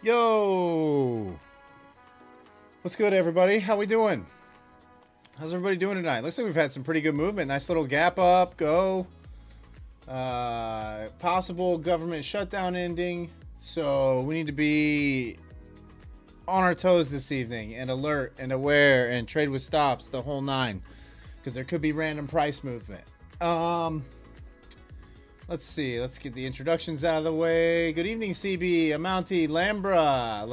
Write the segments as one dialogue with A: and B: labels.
A: Yo! What's good, everybody? How we doing? How's everybody doing tonight? Looks like we've had some pretty good movement. Nice little gap up, go. Possible government shutdown ending. So we need to be on our toes this evening and alert and aware and trade with stops, the whole nine. Because there could be random price movement. Let's see. Let's get the introductions out of the way. Good evening, CB, Amounty, Lambra,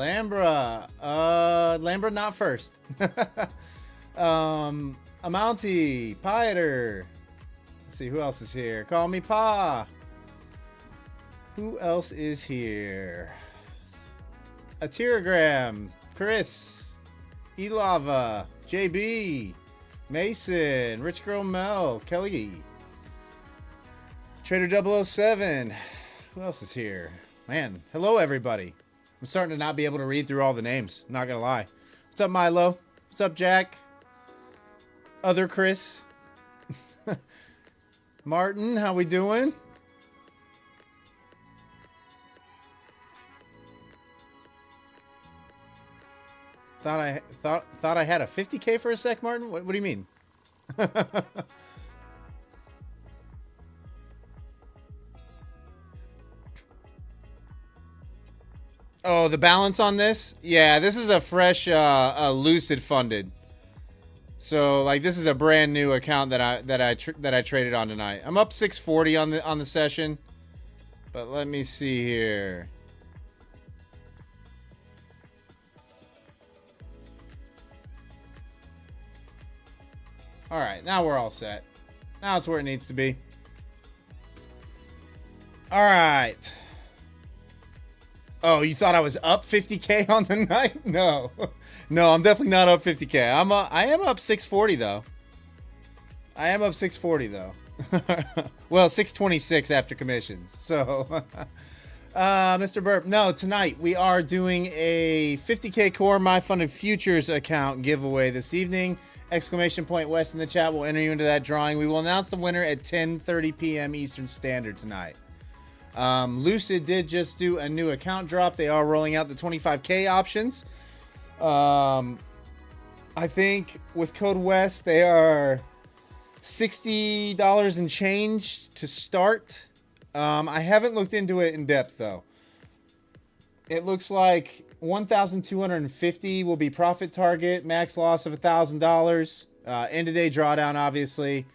A: not first. Amounty, Pieter. Let's see who else is here. Call me Pa. Who else is here? A Teragram, Chris, Elava, JB, Mason, Rich Girl Mel, Kelly. Trader 007. Who else is here? Man, hello everybody. I'm starting to not be able to read through all the names. I'm not gonna lie. What's up, Milo? What's up, Jack? Other Chris. Martin, how we doing? Thought I had a 50K for a sec, Martin. What do you mean? Oh, the balance on this? Yeah, this is a fresh Lucid funded. So like this is a brand new account that I traded on tonight. I'm up 640 on the session. But let me see here. All right, now we're all set. Now it's where it needs to be. All right. Oh, you thought I was up 50K on the night? No. No, I'm definitely not up 50K. I am up 640 though. I am up 640 though. Well, 626 after commissions. So, Mr. Burp, no, tonight we are doing a 50K core MyFundedFutures account giveaway this evening. Exclamation point West in the chat will enter you into that drawing. We will announce the winner at 10:30 p.m. Eastern Standard tonight. Lucid did just do a new account drop. They are rolling out the 25K options. I think with code West, they are $60 and change to start. I haven't looked into it in depth though. It looks like 1,250 will be profit target, max loss of $1,000. End of day drawdown, obviously.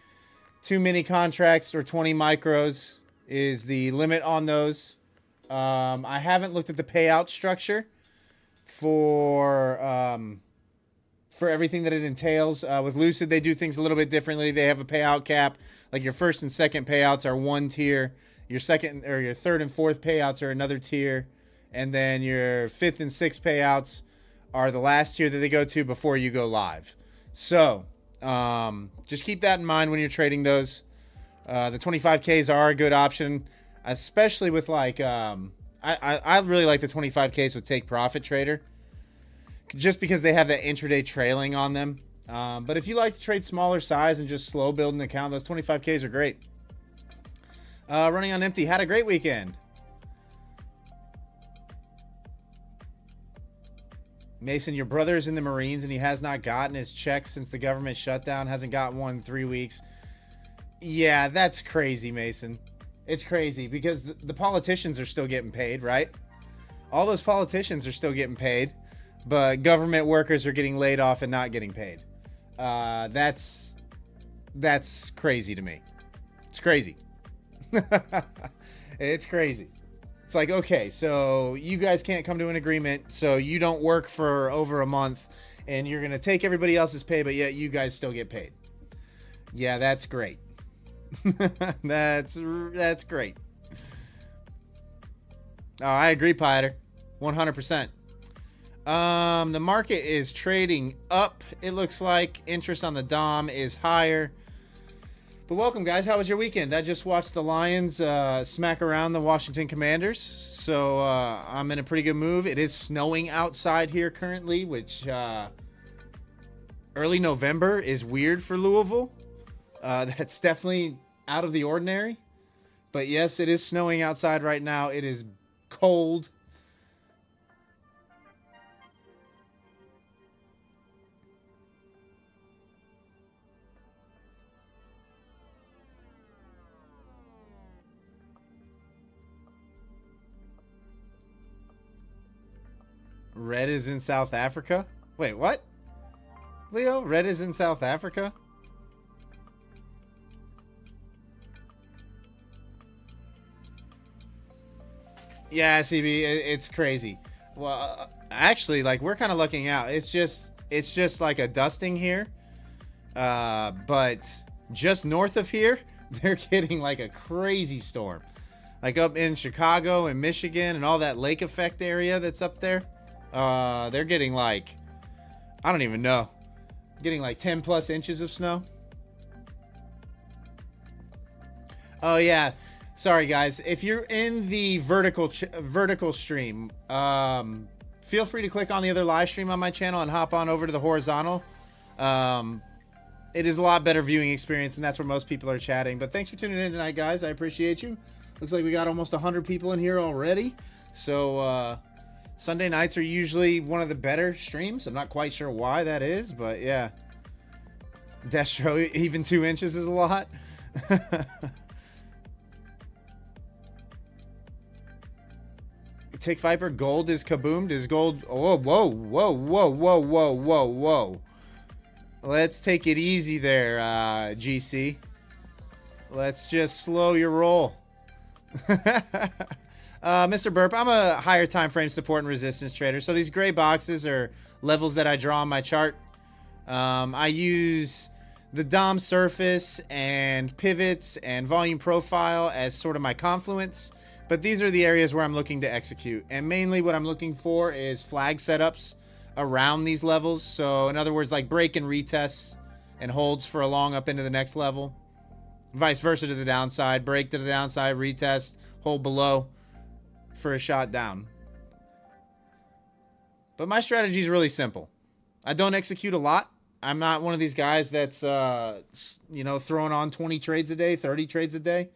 A: 2 mini contracts or 20 micros is the limit on those. I haven't looked at the payout structure for everything that it entails. With Lucid, they do things a little bit differently. They have a payout cap. Like your first and second payouts are one tier. Your second or your third and fourth payouts are another tier. And then your fifth and sixth payouts are the last tier that they go to before you go live. So just keep that in mind when you're trading those. The 25Ks are a good option, especially with like, I really like the 25Ks with Take Profit Trader just because they have that intraday trailing on them. But if you like to trade smaller size and just slow build an account, those 25Ks are great. Running on empty. Had a great weekend. Mason, your brother is in the Marines and he has not gotten his check since the government shutdown. Hasn't got one in 3 weeks. Yeah, that's crazy, Mason. It's crazy because the politicians are still getting paid, right? All those politicians are still getting paid, but government workers are getting laid off and not getting paid. That's crazy to me. It's crazy. It's crazy. It's like, okay, so you guys can't come to an agreement, so you don't work for over a month, and you're going to take everybody else's pay, but yet you guys still get paid. Yeah, that's great. That's great. Oh, I agree, Pieter. 100%. The market is trading up. It looks like interest on the DOM is higher. But welcome, guys. How was your weekend? I just watched the Lions smack around the Washington Commanders. So I'm in a pretty good move. It is snowing outside here currently, which early November is weird for Louisville. That's definitely out of the ordinary. But yes, it is snowing outside right now. It is cold. Red is in South Africa? Wait, what? Leo, red is in South Africa? Yeah, CB, it's crazy. Well, actually, like, we're kind of looking out. It's just like a dusting here. But just north of here, they're getting like a crazy storm. Like up in Chicago and Michigan and all that lake effect area that's up there. They're getting like, I don't even know, getting like 10 plus inches of snow. Oh yeah, sorry guys, if you're in the vertical stream, feel free to click on the other live stream on my channel and hop on over to the horizontal. It is a lot better viewing experience, and that's where most people are chatting. But thanks for tuning in tonight, guys. I appreciate you. Looks like we got almost 100 people in here already. So Sunday nights are usually one of the better streams. I'm not quite sure why that is, but yeah. Destro, even 2 inches is a lot. Tick Viper, gold is kaboomed. Is gold... Oh, whoa, whoa, whoa, whoa, whoa, whoa, whoa. Let's take it easy there, GC. Let's just slow your roll. Mr. Burp, I'm a higher time frame support and resistance trader. So these gray boxes are levels that I draw on my chart. I use the DOM surface and pivots and volume profile as sort of my confluence. But these are the areas where I'm looking to execute. And mainly what I'm looking for is flag setups around these levels. So in other words, like break and retests and holds for a long up into the next level. Vice versa to the downside. Break to the downside, retest, hold below for a shot down. But my strategy is really simple. I don't execute a lot. I'm not one of these guys that's, you know, throwing on 20 trades a day, 30 trades a day.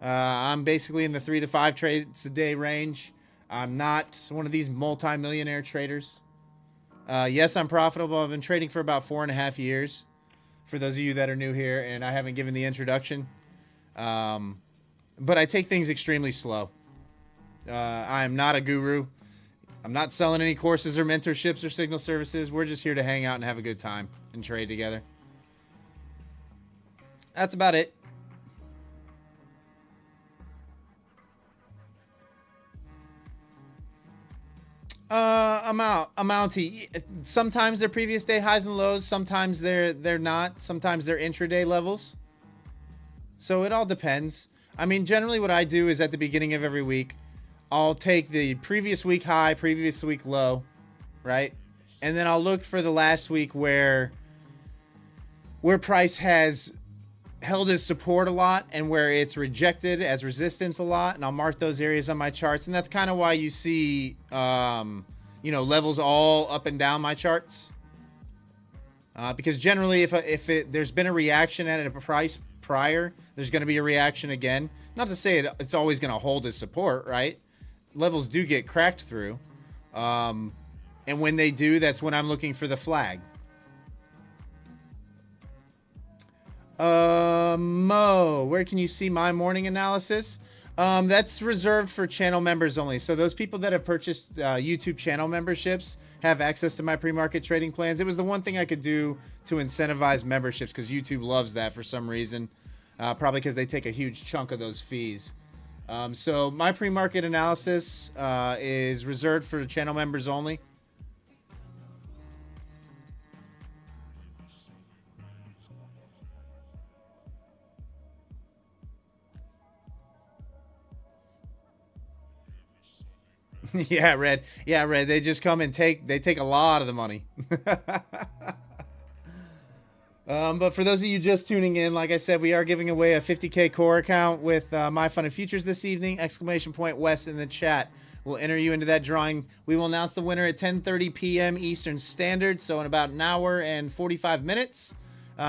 A: I'm basically in the 3 to 5 trades a day range. I'm not one of these multi-millionaire traders. Yes, I'm profitable. I've been trading for about 4.5 years. For those of you that are new here, and I haven't given the introduction. But I take things extremely slow. I am not a guru. I'm not selling any courses or mentorships or signal services. We're just here to hang out and have a good time and trade together. That's about it. Amounty. Sometimes they're previous day highs and lows. Sometimes they're not. Sometimes they're intraday levels. So it all depends. I mean, generally what I do is at the beginning of every week, I'll take the previous week high, previous week low, right? And then I'll look for the last week where price has held as support a lot and where it's rejected as resistance a lot, and I'll mark those areas on my charts. And that's kind of why you see you know, levels all up and down my charts, because generally if there's been a reaction at a price prior, there's going to be a reaction again. Not to say it's always going to hold as support, right? Levels do get cracked through, and when they do, that's when I'm looking for the flag. Mo, where can you see my morning analysis? That's reserved for channel members only. So those people that have purchased YouTube channel memberships have access to my pre-market trading plans. It was the one thing I could do to incentivize memberships because YouTube loves that for some reason. Probably because they take a huge chunk of those fees. So my pre-market analysis is reserved for channel members only. Yeah, Red. Yeah, Red. They just come and take a lot of the money. But for those of you just tuning in, like I said, we are giving away a 50K core account with MyFundedFutures this evening. Exclamation point West in the chat. We'll enter you into that drawing. We will announce the winner at 10:30 p.m. Eastern Standard, so in about an hour and 45 minutes.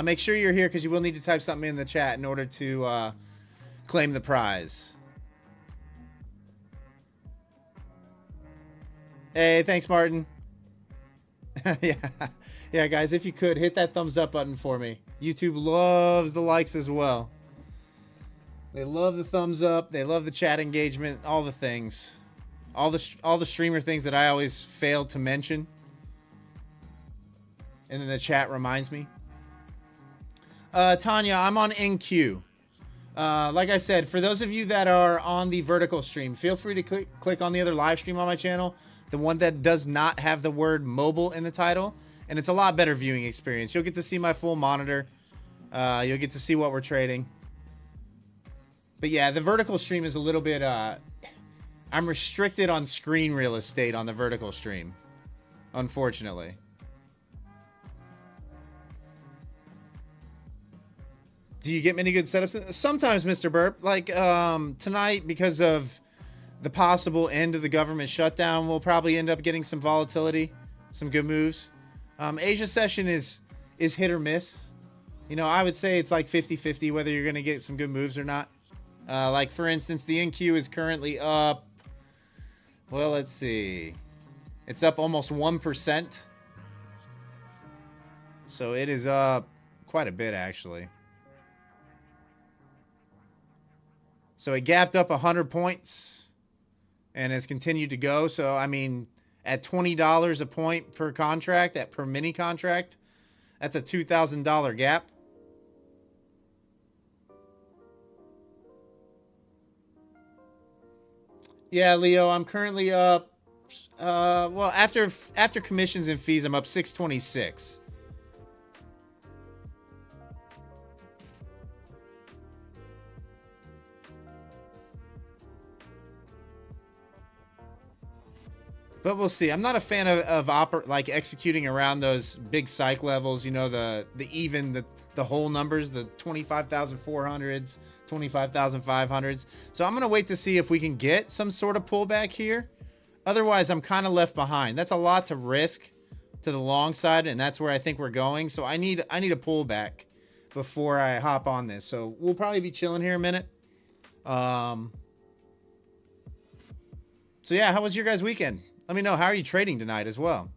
A: Make sure you're here because you will need to type something in the chat in order to claim the prize. Hey, thanks, Martin. Yeah, guys, if you could, hit that thumbs up button for me. YouTube loves the likes as well. They love the thumbs up. They love the chat engagement, all the things. All the streamer things that I always fail to mention. And then the chat reminds me. Tanya, I'm on NQ. Like I said, for those of you that are on the vertical stream, feel free to click on the other live stream on my channel, the one that does not have the word mobile in the title, and it's a lot better viewing experience. You'll get to see my full monitor. You'll get to see what we're trading. But yeah, the vertical stream is a little bit, I'm restricted on screen real estate on the vertical stream, unfortunately. Do you get many good setups? Sometimes, Mr. Burp. Like tonight, because of the possible end of the government shutdown, we'll probably end up getting some volatility, some good moves. Asia session is hit or miss. You know, I would say it's like 50-50 whether you're going to get some good moves or not. Like, for instance, the NQ is currently up. Well, let's see. It's up almost 1%. So it is up quite a bit, actually. So it gapped up 100 points and has continued to go. So, I mean, at $20 a point per contract, per mini contract, that's a $2,000 gap. Yeah, Leo, I'm currently up. Well, after commissions and fees, I'm up 626. But we'll see. I'm not a fan of like executing around those big psych levels. You know, the whole numbers, the 25,400s, 25,500s. So I'm going to wait to see if we can get some sort of pullback here. Otherwise, I'm kind of left behind. That's a lot to risk to the long side, and that's where I think we're going. So I need a pullback before I hop on this. So we'll probably be chilling here a minute. So yeah, how was your guys' weekend? Let me know, how are you trading tonight as well?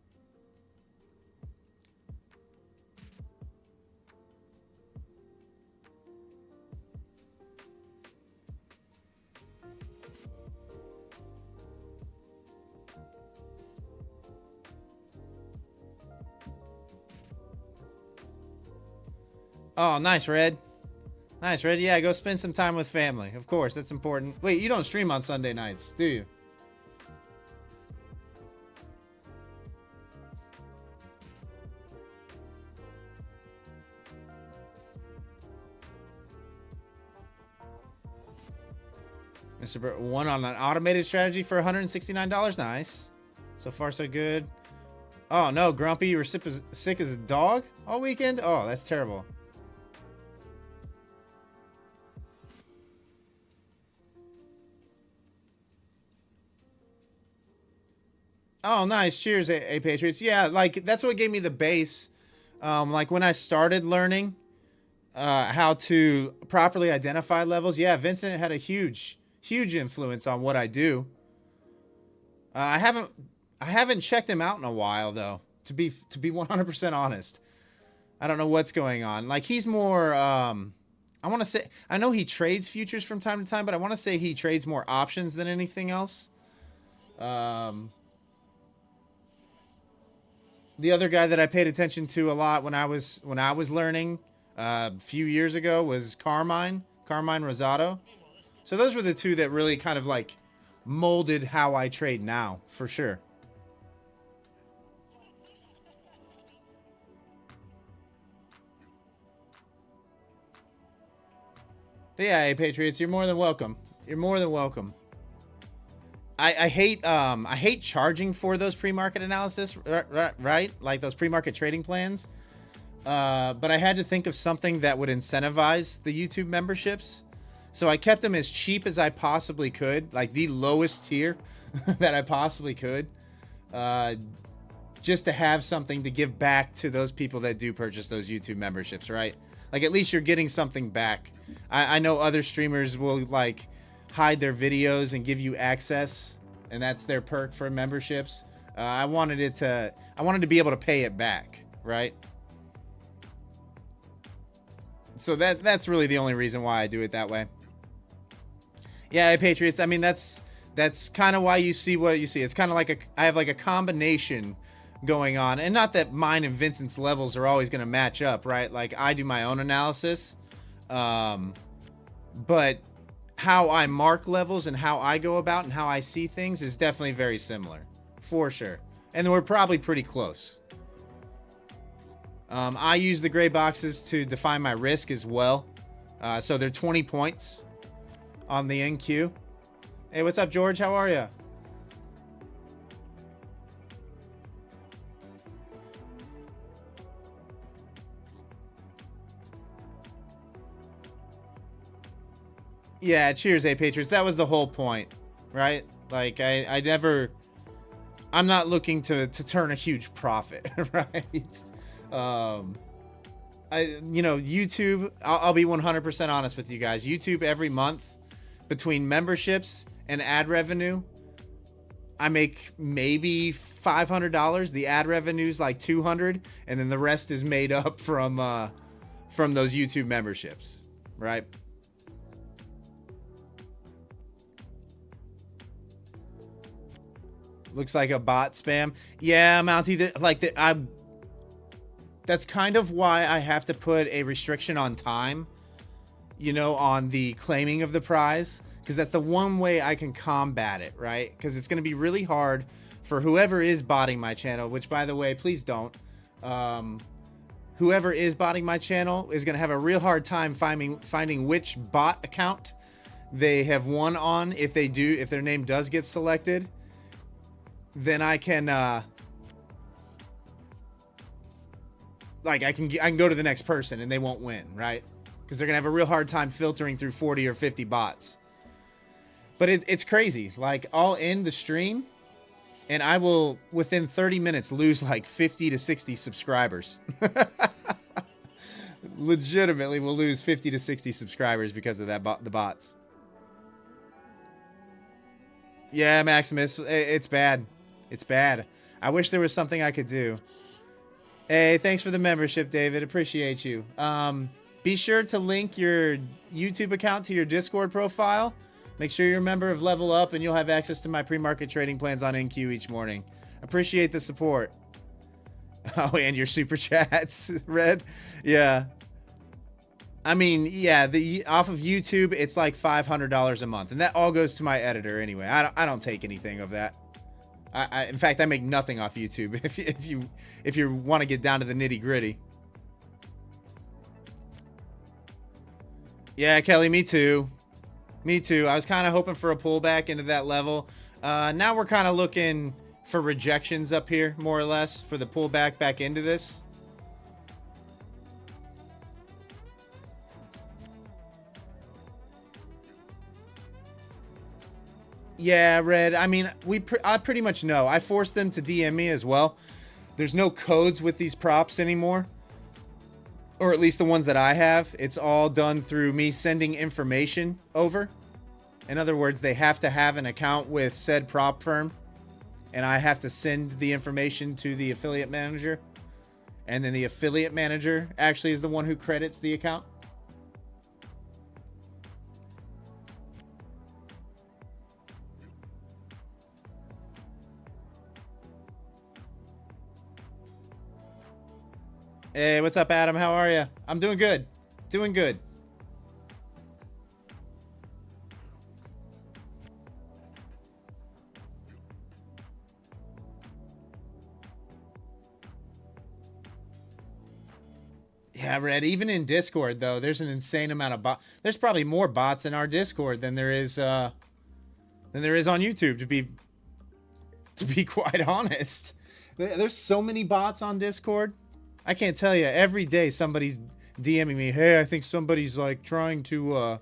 A: Oh, nice, Red. Nice, Red. Yeah, go spend some time with family. Of course, that's important. Wait, you don't stream on Sunday nights, do you? Mr. Burt, one on an automated strategy for $169. Nice. So far, so good. Oh, no, Grumpy, you were sick as a dog all weekend? Oh, that's terrible. Oh, nice. Cheers, A Patriots. Yeah, like, that's what gave me the base. Like, when I started learning how to properly identify levels, yeah, Vincent had a huge influence on what I do. I haven't checked him out in a while, though, to be 100% honest. I don't know what's going on. Like, he's more I want to say, I know he trades futures from time to time, but I want to say he trades more options than anything else. The other guy that I paid attention to a lot when I was learning a few years ago was Carmine Rosado. So those were the two that really kind of like molded how I trade now, for sure. But yeah, hey Patriots, you're more than welcome. You're more than welcome. I hate charging for those pre-market analysis, right? Like those pre-market trading plans. But I had to think of something that would incentivize the YouTube memberships. So I kept them as cheap as I possibly could, like the lowest tier that I possibly could, just to have something to give back to those people that do purchase those YouTube memberships, right? Like, at least you're getting something back. I know other streamers will like hide their videos and give you access, and that's their perk for memberships. I wanted to be able to pay it back, right? So that's really the only reason why I do it that way. Yeah, Patriots. I mean, that's That's kind of why you see what you see. It's kind of like I have like a combination going on, and not that mine and Vincent's levels are always going to match up, right? Like I do my own analysis, but how I mark levels and how I go about and how I see things is definitely very similar, for sure. And we're probably pretty close. I use the gray boxes to define my risk as well. So they're 20 points on the NQ. Hey, what's up, George? How are you? Yeah, cheers, Patriots. That was the whole point, right? Like, I'm not looking to turn a huge profit, right? YouTube, I'll be 100% honest with you guys. YouTube every month, between memberships and ad revenue, I make maybe $500. The ad revenue's like $200, and then the rest is made up from those YouTube memberships, right? Looks like a bot spam. Yeah, Mountie, that's kind of why I have to put a restriction on time, on the claiming of the prize, because that's the one way I can combat it, right? Because it's going to be really hard for whoever is botting my channel, which, by the way, please don't. Whoever is botting my channel is going to have a real hard time finding which bot account they have won on. If their name does get selected, then I can I can go to the next person and they won't win, right? Because they're gonna have a real hard time filtering through 40 or 50 bots. But it's crazy. Like, I'll end the stream and I will, within 30 minutes, lose like 50 to 60 subscribers. Legitimately will lose 50 to 60 subscribers because of the bots. Yeah, Maximus, it's bad. It's bad. I wish there was something I could do. Hey, thanks for the membership, David. Appreciate you. Be sure to link your YouTube account to your Discord profile. Make sure you're a member of Level Up, and you'll have access to my pre-market trading plans on NQ each morning. Appreciate the support. Oh, and your super chats, Red. Yeah. I mean, yeah, off of YouTube, it's like $500 a month, and that all goes to my editor anyway. I don't take anything of that. In fact, I make nothing off YouTube. If you want to get down to the nitty gritty. Yeah, Kelly, me too. Me too. I was kind of hoping for a pullback into that level. Now we're kind of looking for rejections up here, more or less, for the pullback back into this. Yeah, Red. I mean, I pretty much know. I forced them to DM me as well. There's no codes with these props anymore. Or at least the ones that I have. It's all done through me sending information over. In other words, they have to have an account with said prop firm. And I have to send the information to the affiliate manager. And then the affiliate manager actually is the one who credits the account. Hey, what's up, Adam? How are you? I'm doing good. Doing good. Yeah, Red. Even in Discord, though, there's an insane amount of bots. There's probably more bots in our Discord than there is on YouTube. To be quite honest, there's so many bots on Discord. I can't tell you. Every day somebody's DMing me, hey, I think somebody's like trying to,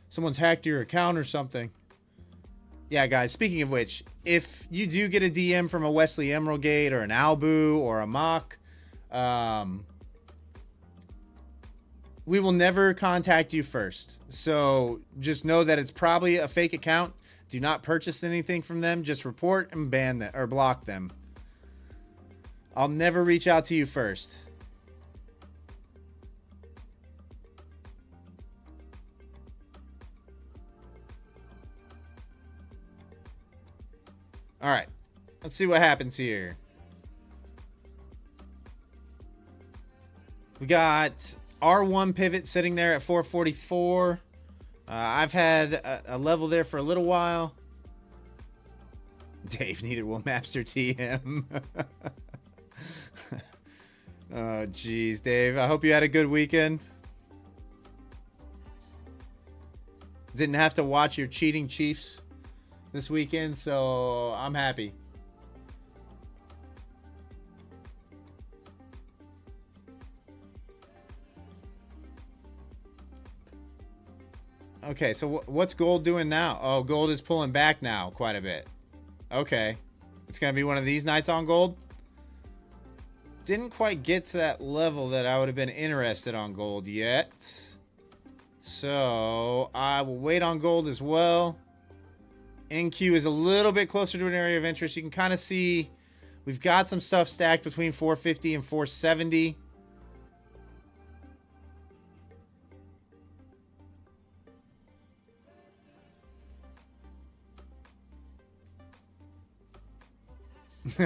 A: someone's hacked your account or something. Yeah, guys, speaking of which, if you do get a DM from a WesleyEmeraldGate or an Albu or a Mock, we will never contact you first. So just know that it's probably a fake account. Do not purchase anything from them. Just report and ban them or block them. I'll never reach out to you first. All right. Let's see what happens here. We got R1 pivot sitting there at 444. I've had a level there for a little while. Dave, neither will Mapster TM. Oh, geez, Dave. I hope you had a good weekend. Didn't have to watch your cheating Chiefs this weekend, so I'm happy. Okay, so what's gold doing now? Oh, gold is pulling back now quite a bit. Okay. It's going to be one of these nights on gold. Didn't quite get to that level that I would have been interested on gold yet. So I will wait on gold as well. NQ is a little bit closer to an area of interest. You can kind of see we've got some stuff stacked between 450 and 470.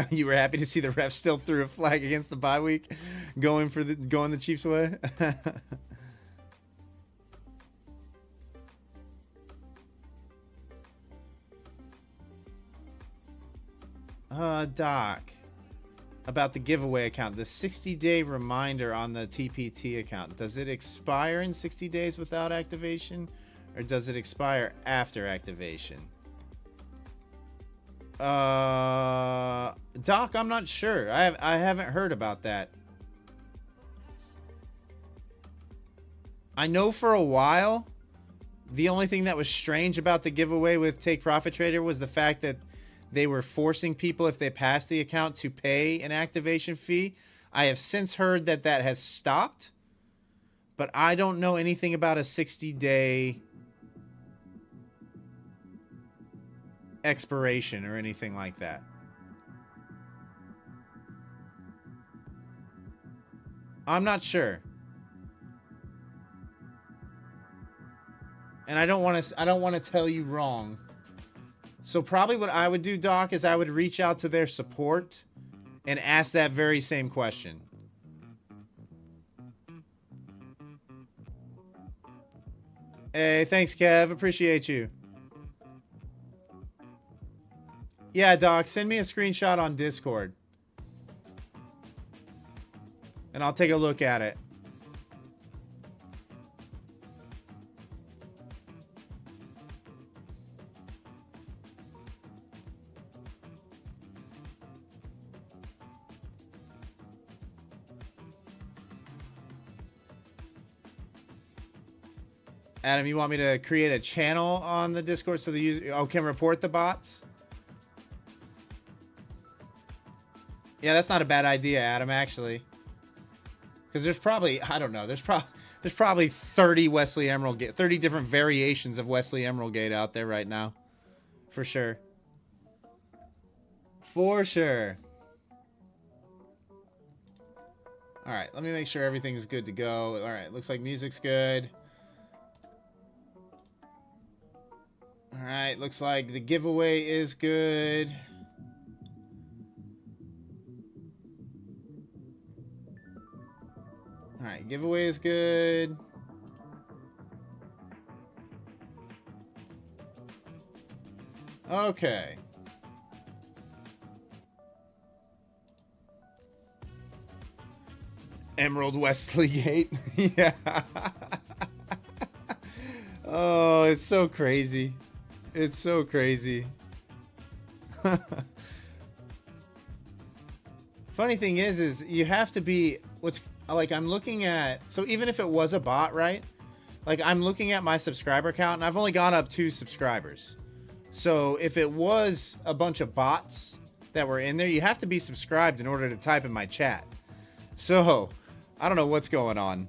A: You were happy to see the ref still threw a flag against the bye week, going the Chiefs' way. Doc, about the giveaway account, the 60-day reminder on the TPT account, does it expire in 60 days without activation, or does it expire after activation? Doc, I'm not sure. I haven't heard about that. I know for a while, the only thing that was strange about the giveaway with Take Profit Trader was the fact that they were forcing people, if they passed the account, to pay an activation fee. I have since heard that that has stopped, but I don't know anything about a 60-day expiration or anything like that. I'm not sure. And I don't want to tell you wrong. So probably what I would do, Doc, is I would reach out to their support and ask that very same question. Hey, thanks, Kev. Appreciate you. Yeah, Doc, send me a screenshot on Discord. And I'll take a look at it. Adam, you want me to create a channel on the Discord so the user can report the bots? Yeah, that's not a bad idea, Adam, actually. Because there's probably, I don't know, there's probably 30 WesleyEmeraldGate, 30 different variations of WesleyEmeraldGate out there right now. For sure. For sure. All right, let me make sure everything's good to go. All right, looks like music's good. All right, looks like the giveaway is good. All right, giveaway is good. Okay. Emerald WesleyGate. Yeah. Oh, it's so crazy. It's so crazy. Funny thing is you have to be, what's like, I'm looking at, so even if it was a bot, right? Like, I'm looking at my subscriber count and I've only gone up 2 subscribers. So if it was a bunch of bots that were in there, you have to be subscribed in order to type in my chat. So I don't know what's going on.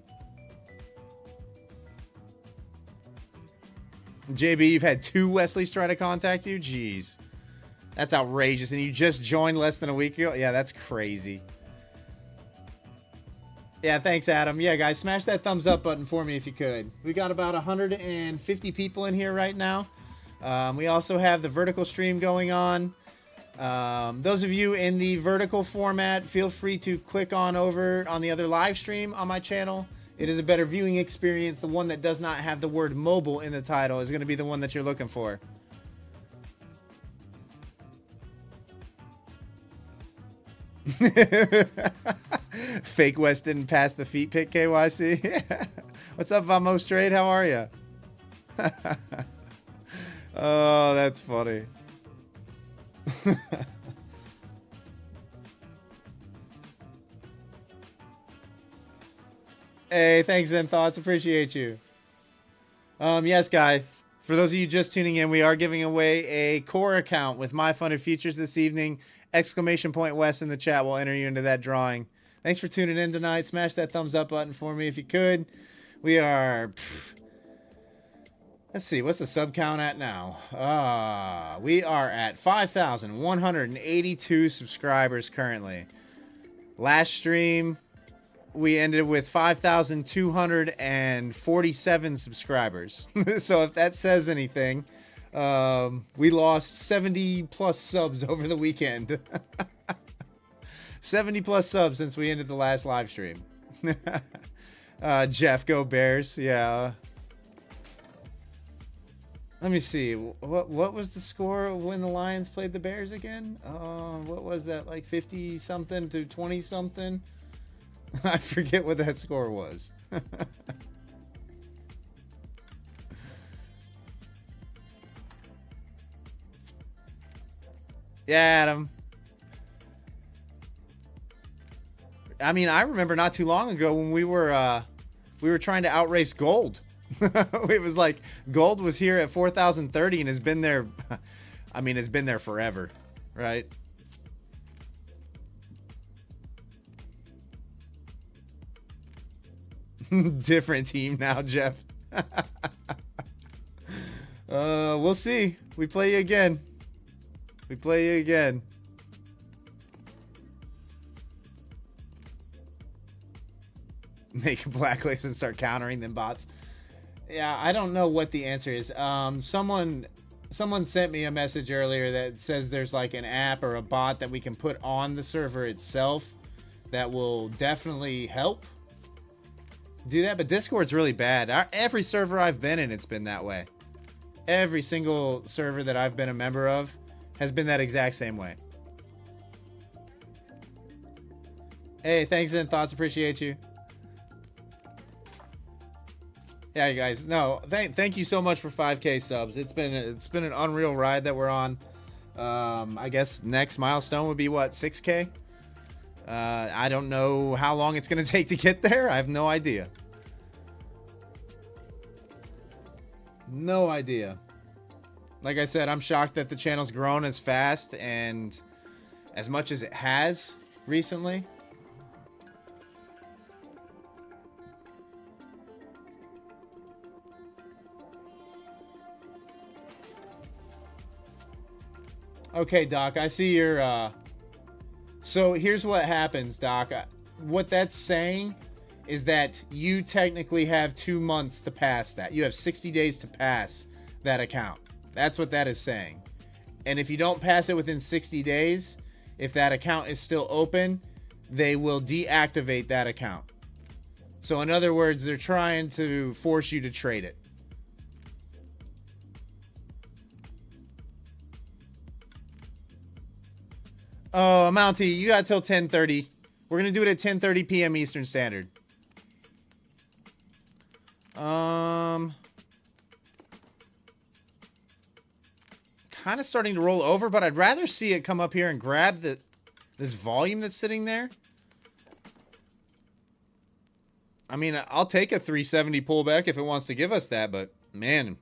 A: JB, you've had 2 Wesleys try to contact you? Jeez. That's outrageous. And you just joined less than a week ago? Yeah, that's crazy. Yeah, thanks, Adam. Yeah, guys, smash that thumbs up button for me if you could. We got about 150 people in here right now. We also have the vertical stream going on. Those of you in the vertical format, feel free to click on over on the other live stream on my channel. It is a better viewing experience. The one that does not have the word mobile in the title is going to be the one that you're looking for. Fake West didn't pass the feet pick, KYC. What's up, Vamos Trade? How are you? Oh, that's funny. Hey, thanks, Zen Thoughts. Appreciate you. Yes, guys. For those of you just tuning in, we are giving away a core account with MyFundedFutures this evening. Exclamation point West in the chat will enter you into that drawing. Thanks for tuning in tonight. Smash that thumbs up button for me if you could. We are... let's see, what's the sub count at now? We are at 5,182 subscribers currently. Last stream, we ended with 5,247 subscribers. So if that says anything, we lost 70 plus subs over the weekend. 70 plus subs since we ended the last live stream. Jeff, go Bears. Yeah. Let me see. What was the score when the Lions played the Bears again? What was that? Like 50 something to 20 something? I forget what that score was. Yeah, Adam. I mean, I remember not too long ago when we were trying to outrace gold. It was like gold was here at 4,030 and has been there. I mean, it's been there forever, right? Different team now, Jeff. We'll see. We play you again. We play you again. Make a blacklist and start countering them bots. Yeah, I don't know what the answer is. Someone sent me a message earlier that says there's like an app or a bot that we can put on the server itself that will definitely help do that. But Discord's really bad. Every server I've been in, it's been that way. Every single server that I've been a member of has been that exact same way. Hey, thanks, Zen Thoughts. Appreciate you. Yeah, you guys. No, thank you so much for 5K subs. It's been an unreal ride that we're on. I guess next milestone would be what, 6K? I don't know how long it's gonna take to get there. I have no idea. No idea. Like I said, I'm shocked that the channel's grown as fast and as much as it has recently. Okay, Doc, I see your... So here's what happens, Doc. What that's saying is that you technically have 2 months to pass that. You have 60 days to pass that account. That's what that is saying. And if you don't pass it within 60 days, if that account is still open, they will deactivate that account. So in other words, they're trying to force you to trade it. Oh, Mountie, you got till 10:30. We're going to do it at 10:30 p.m. Eastern Standard. Kind of starting to roll over, but I'd rather see it come up here and grab this volume that's sitting there. I mean, I'll take a 370 pullback if it wants to give us that, but man,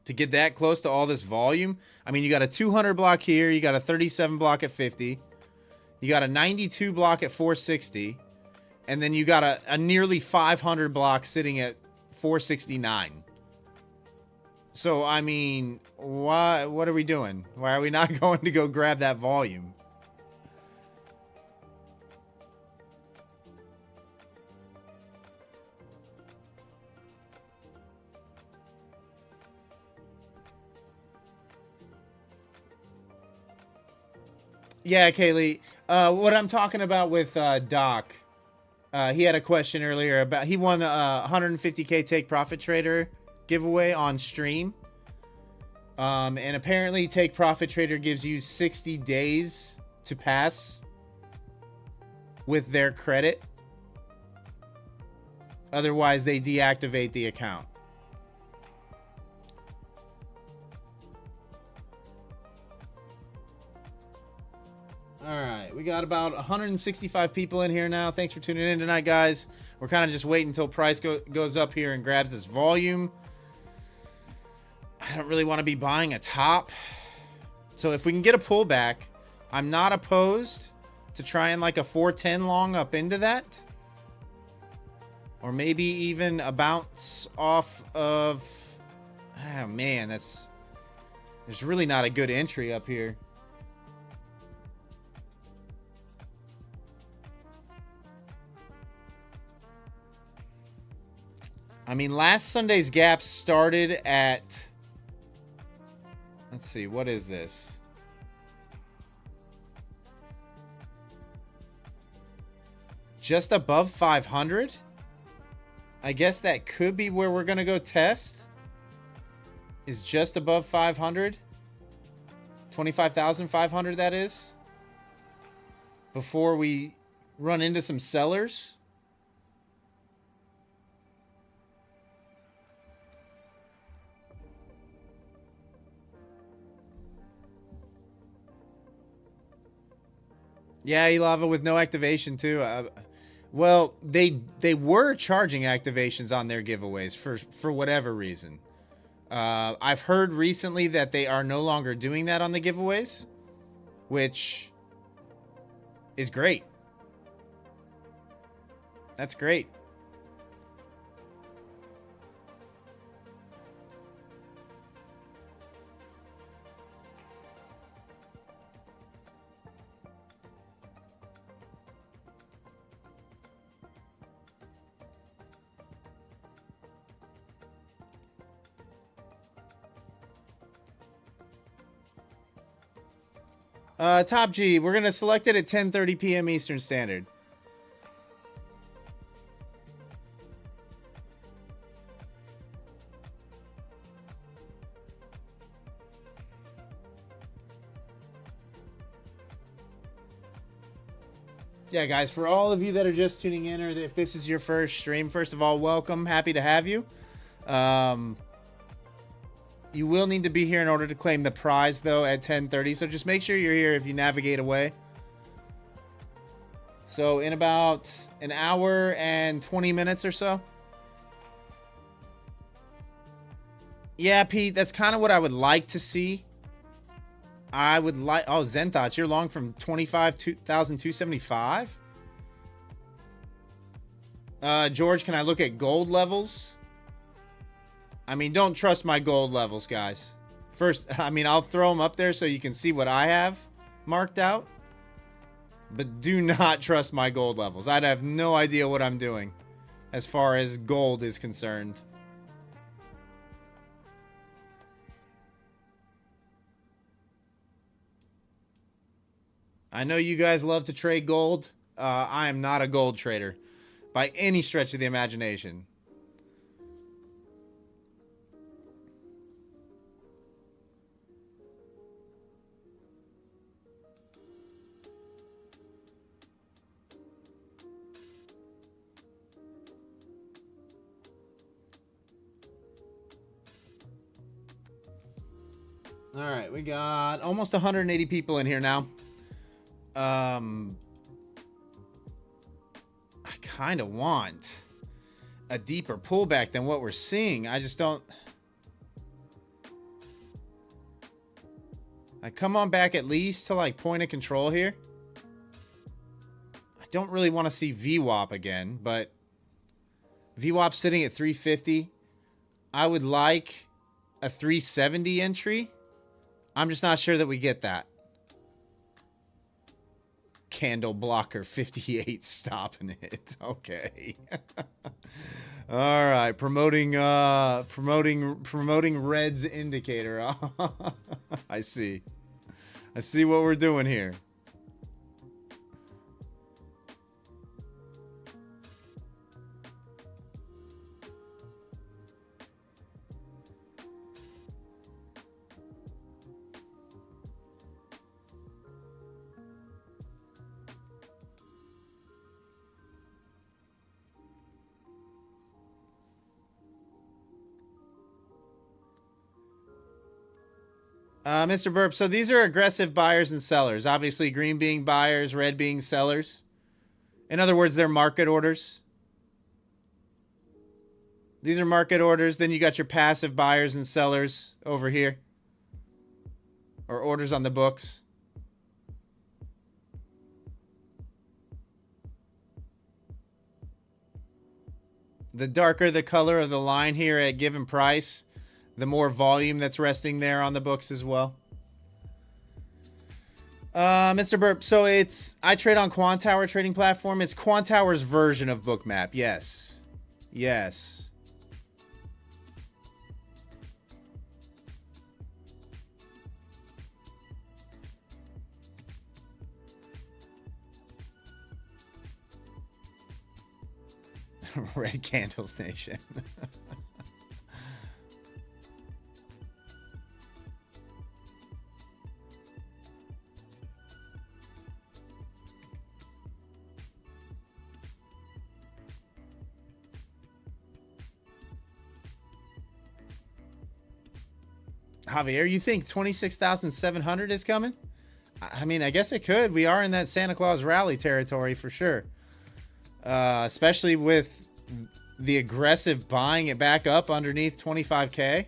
A: to get that close to all this volume, I mean, you got a 200 block here, you got a 37 block at 50, you got a 92 block at 460, and then you got a nearly 500 block sitting at 469. So, I mean, what are we doing? Why are we not going to go grab that volume? Yeah, Kaylee. What I'm talking about with Doc, he had a question earlier about he won a 150K Take Profit Trader giveaway on stream. And apparently Take Profit Trader gives you 60 days to pass with their credit. Otherwise, they deactivate the account. All right, we got about 165 people in here now. Thanks for tuning in tonight, guys. We're kind of just waiting until price goes up here and grabs this volume. I don't really want to be buying a top. So if we can get a pullback, I'm not opposed to trying like a 410 long up into that. Or maybe even a bounce off of... Oh, man, there's really not a good entry up here. I mean, last Sunday's gap started at... Let's see, what is this? Just above 500? I guess that could be where we're going to go test. Is just above 500. 25,500, that is. Before we run into some sellers. Yeah, Elava with no activation too. Well, they were charging activations on their giveaways for whatever reason. I've heard recently that they are no longer doing that on the giveaways, which is great. That's great. Top G, we're going to select it at 10:30 p.m. Eastern Standard. Yeah, guys, for all of you that are just tuning in, or if this is your first stream, first of all, welcome. Happy to have you. You will need to be here in order to claim the prize, though, at 10:30. So just make sure you're here if you navigate away. So in about an hour and 20 minutes or so. Yeah, Pete, that's kind of what I would like to see. I would like... Oh, Zen Thoughts, you're long from 25,275? George, can I look at gold levels? I mean, don't trust my gold levels, guys. First, I mean, I'll throw them up there so you can see what I have marked out. But do not trust my gold levels. I'd have no idea what I'm doing as far as gold is concerned. I know you guys love to trade gold. I am not a gold trader by any stretch of the imagination. All right, we got almost 180 people in here now. I kind of want a deeper pullback than what we're seeing. I just don't... I come on back at least to like point of control here. I don't really want to see VWAP again, but VWAP sitting at 350. I would like a 370 entry. I'm just not sure that we get that. Candle blocker 58 stopping it. Okay. All right, promoting Red's indicator. I see what we're doing here. Mr. Burp, so these are aggressive buyers and sellers. Obviously, green being buyers, red being sellers. In other words, they're market orders. These are market orders. Then you got your passive buyers and sellers over here. Or orders on the books. The darker the color of the line here at given price, the more volume that's resting there on the books as well. Mr. Burp, so I trade on Quantower trading platform. It's Quantower's version of Bookmap. Yes. Yes. Red Candles Nation. Javier, you think 26,700 is coming? I mean, I guess it could. We are in that Santa Claus rally territory for sure. Especially with the aggressive buying it back up underneath 25K.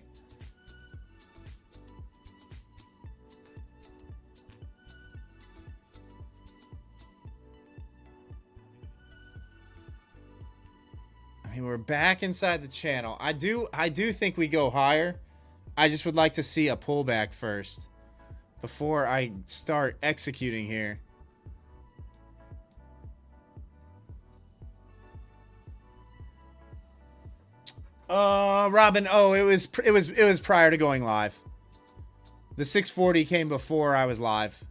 A: I mean, we're back inside the channel. I do think we go higher. I just would like to see a pullback first before I start executing here. Robin, oh, it was prior to going live. The 640 came before I was live.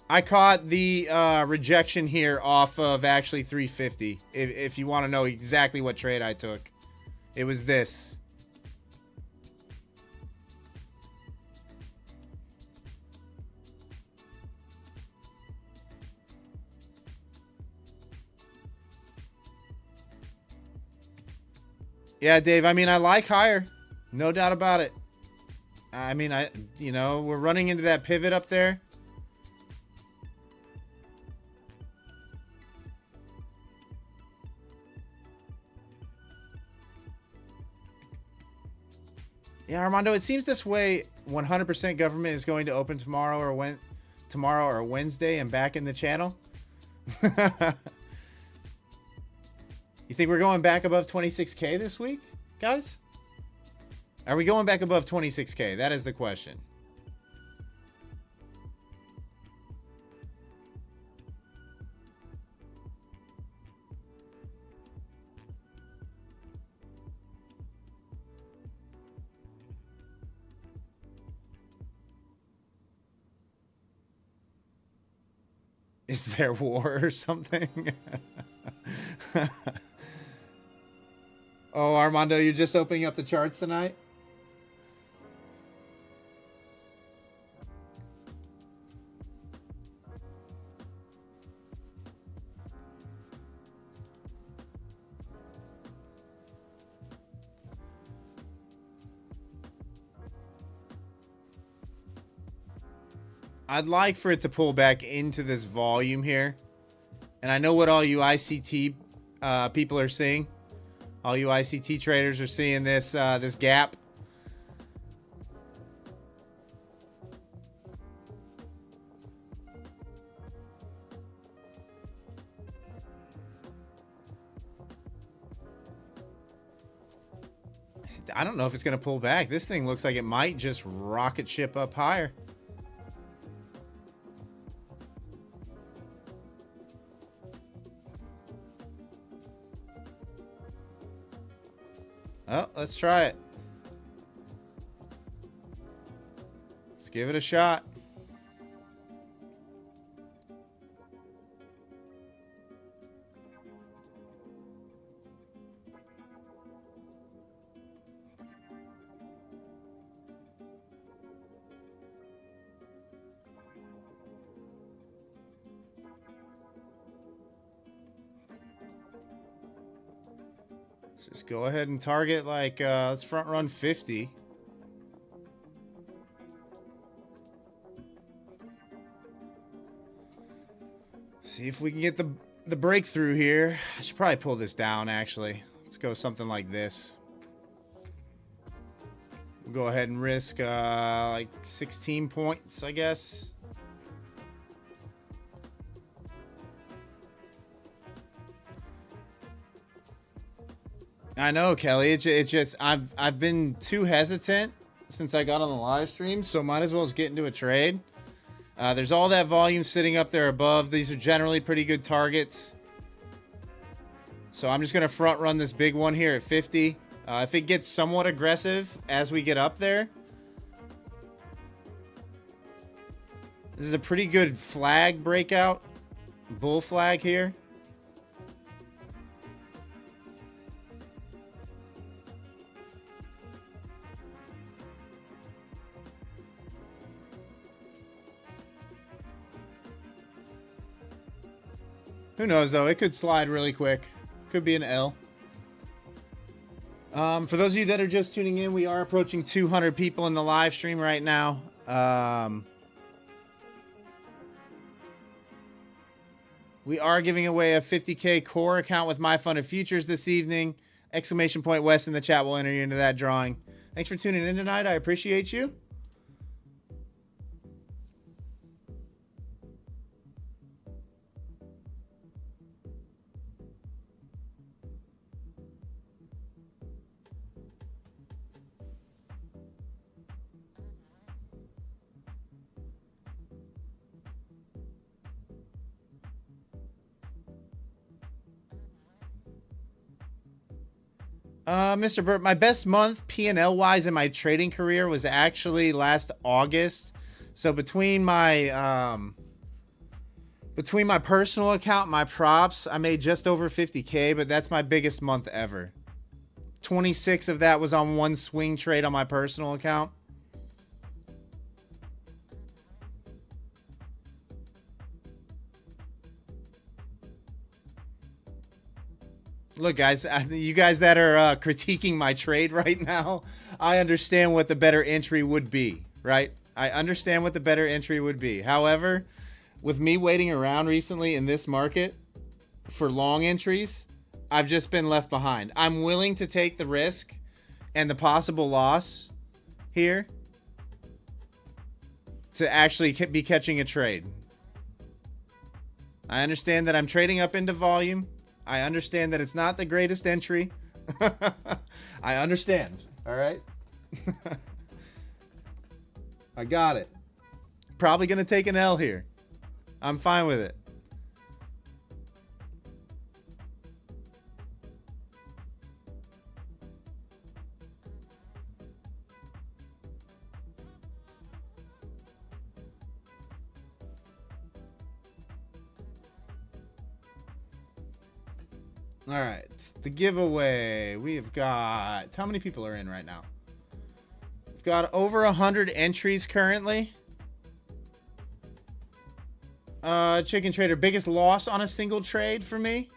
A: I caught the rejection here off of actually 350. If you want to know exactly what trade I took, it was this. Yeah, Dave, I mean, I like higher. No doubt about it. I mean, we're running into that pivot up there. Yeah, Armando, it seems this way 100% government is going to open tomorrow or Wednesday and back in the channel. You think we're going back above 26K this week, guys? Are we going back above 26K? That is the question. Is there war or something? Oh, Armando, you're just opening up the charts tonight? I'd like for it to pull back into this volume here. And I know what all you ICT people are seeing. All you ICT traders are seeing this this gap. I don't know if it's going to pull back. This thing looks like it might just rocket ship up higher. Oh, let's try it. Let's give it a shot. Let's just go ahead and target like, let's front run 50. See if we can get the breakthrough here. I should probably pull this down, actually. Let's go something like this. We'll go ahead and risk like 16 points, I guess. I know, Kelly. It just I've been too hesitant since I got on the live stream, so might as well just get into a trade. There's all that volume sitting up there above. These are generally pretty good targets. So I'm just going to front run this big one here at 50. If it gets somewhat aggressive as we get up there. This is a pretty good flag breakout. Bull flag here. Who knows, though? It could slide really quick. Could be an L. For those of you that are just tuning in, we are approaching 200 people in the live stream right now. We are giving away a 50K core account with MyFundedFutures this evening. Exclamation point West in the chat will enter you into that drawing. Thanks for tuning in tonight. I appreciate you. Mr. Burt, my best month P&L wise in my trading career was actually last August. So between my personal account, my props, I made just over 50K, but that's my biggest month ever. 26 of that was on one swing trade on my personal account. Look, guys, you guys that are critiquing my trade right now, I understand what the better entry would be, right? I understand what the better entry would be. However, with me waiting around recently in this market for long entries, I've just been left behind. I'm willing to take the risk and the possible loss here to actually be catching a trade. I understand that I'm trading up into volume. I understand that it's not the greatest entry. I understand. All right. I got it. Probably going to take an L here. I'm fine with it. All right, the giveaway. We've got, how many people are in right now? We've got over 100 entries currently. Chicken Trader, biggest loss on a single trade for me?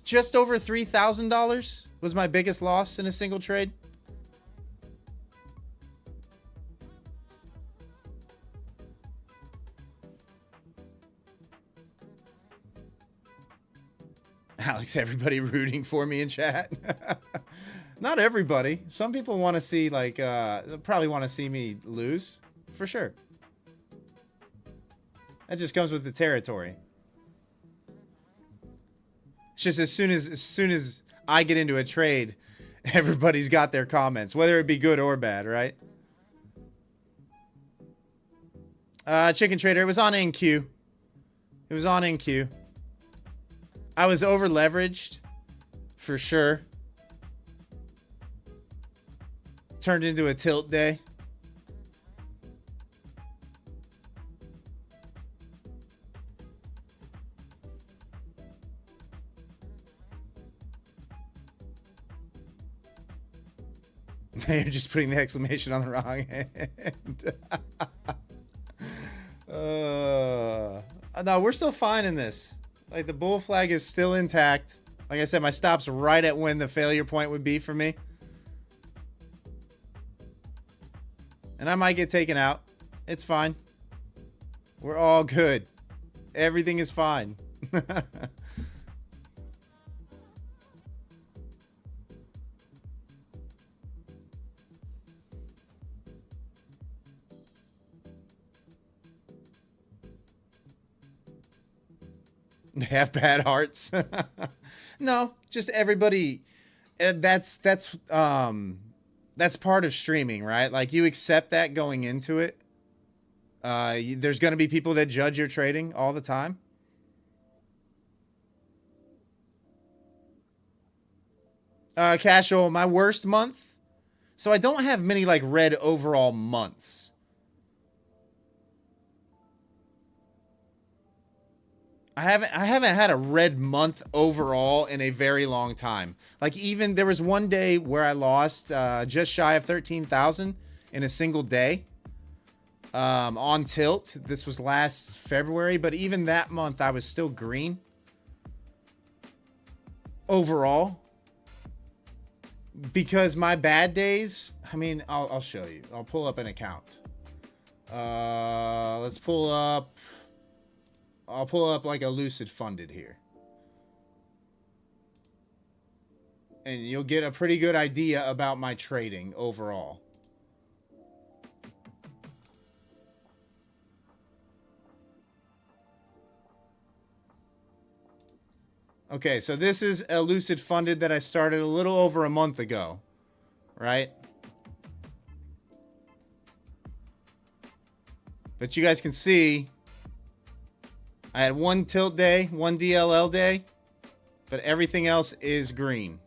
A: Just over $3,000 was my biggest loss in a single trade. Alex, everybody rooting for me in chat. Not everybody. Some people want to see, like, probably want to see me lose, for sure. That just comes with the territory. It's just as soon as I get into a trade, everybody's got their comments, whether it be good or bad, right? Chicken Trader, it was on NQ. It was on NQ. I was over leveraged for sure. Turned into a tilt day. You're just putting the exclamation on the wrong end. No, we're still fine in this. Like, the bull flag is still intact. Like I said, my stop's right at when the failure point would be for me. And I might get taken out. It's fine. We're all good. Everything is fine. They have bad hearts. No, just everybody. That's part of streaming, right? Like you accept that going into it. There's going to be people that judge your trading all the time. Casual, my worst month. So I don't have many like red overall months. I haven't had a red month overall in a very long time. Like even there was one day where I lost just shy of 13,000 in a single day on tilt. This was last February, but even that month I was still green overall. Because my bad days, I mean, I'll show you. I'll pull up an account. Let's pull up. I'll pull up like a Lucid Funded here. And you'll get a pretty good idea about my trading overall. Okay, so this is a Lucid Funded that I started a little over a month ago, right? But you guys can see I had one tilt day, one DLL day, but everything else is green.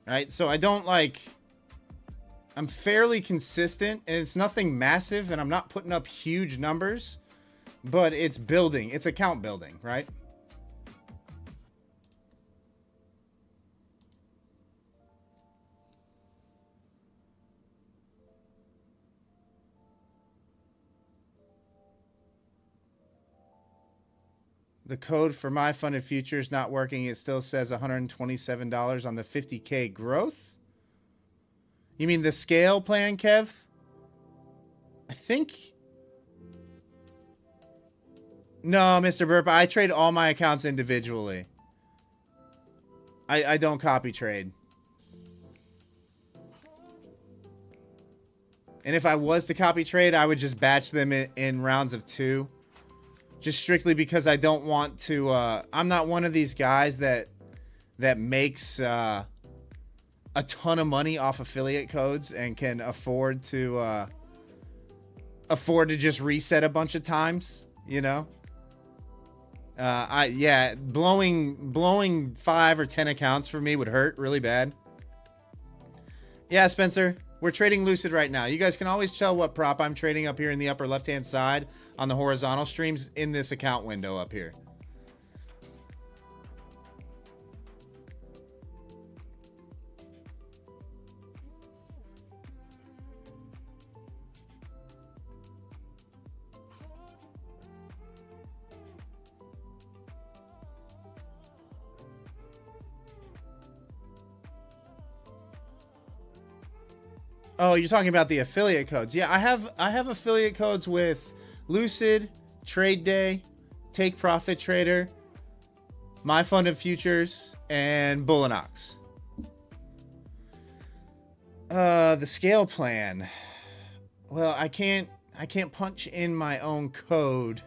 A: Right? So I don't like... I'm fairly consistent, and it's nothing massive, and I'm not putting up huge numbers, but it's building. It's account building, right? The code for MyFundedFutures not working. It still says $127 on the 50K growth. You mean the scale plan, Kev? I think... No, Mr. Burp, I trade all my accounts individually. I don't copy trade. And if I was to copy trade, I would just batch them in rounds of 2. Just strictly because I don't want to... I'm not one of these guys that makes a ton of money off affiliate codes and can afford to just reset a bunch of times, you know? Blowing 5 or 10 accounts for me would hurt really bad. Yeah, Spencer, we're trading Lucid right now. You guys can always tell what prop I'm trading up here in the upper left-hand side on the horizontal streams in this account window up here. Oh, you're talking about the affiliate codes. Yeah, I have affiliate codes with Lucid, Trade Day, Take Profit Trader, MyFundedFutures, and Bullinox. The scale plan. Well, I can't punch in my own code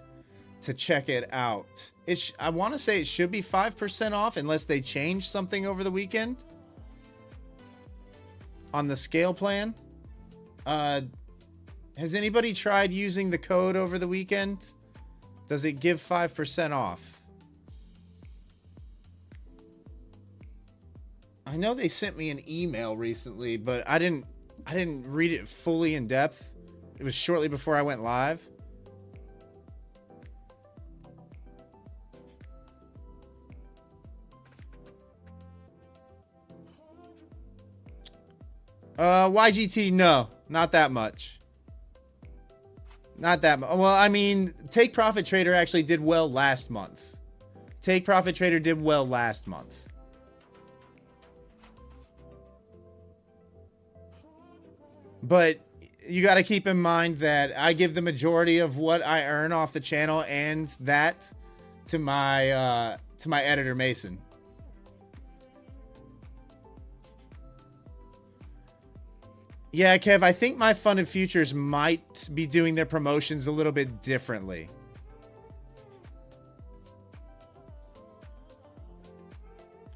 A: to check it out. I want to say it should be 5% off unless they change something over the weekend. On the scale plan. Has anybody tried using the code over the weekend? Does it give 5% off? I know they sent me an email recently, but I didn't read it fully in depth. It was shortly before I went live. YGT, no, not that much. Not that much. Well, I mean, Take Profit Trader actually did well last month. Take Profit Trader did well last month. But you got to keep in mind that I give the majority of what I earn off the channel and that to my editor Mason. Yeah, Kev, I think MyFundedFutures might be doing their promotions a little bit differently.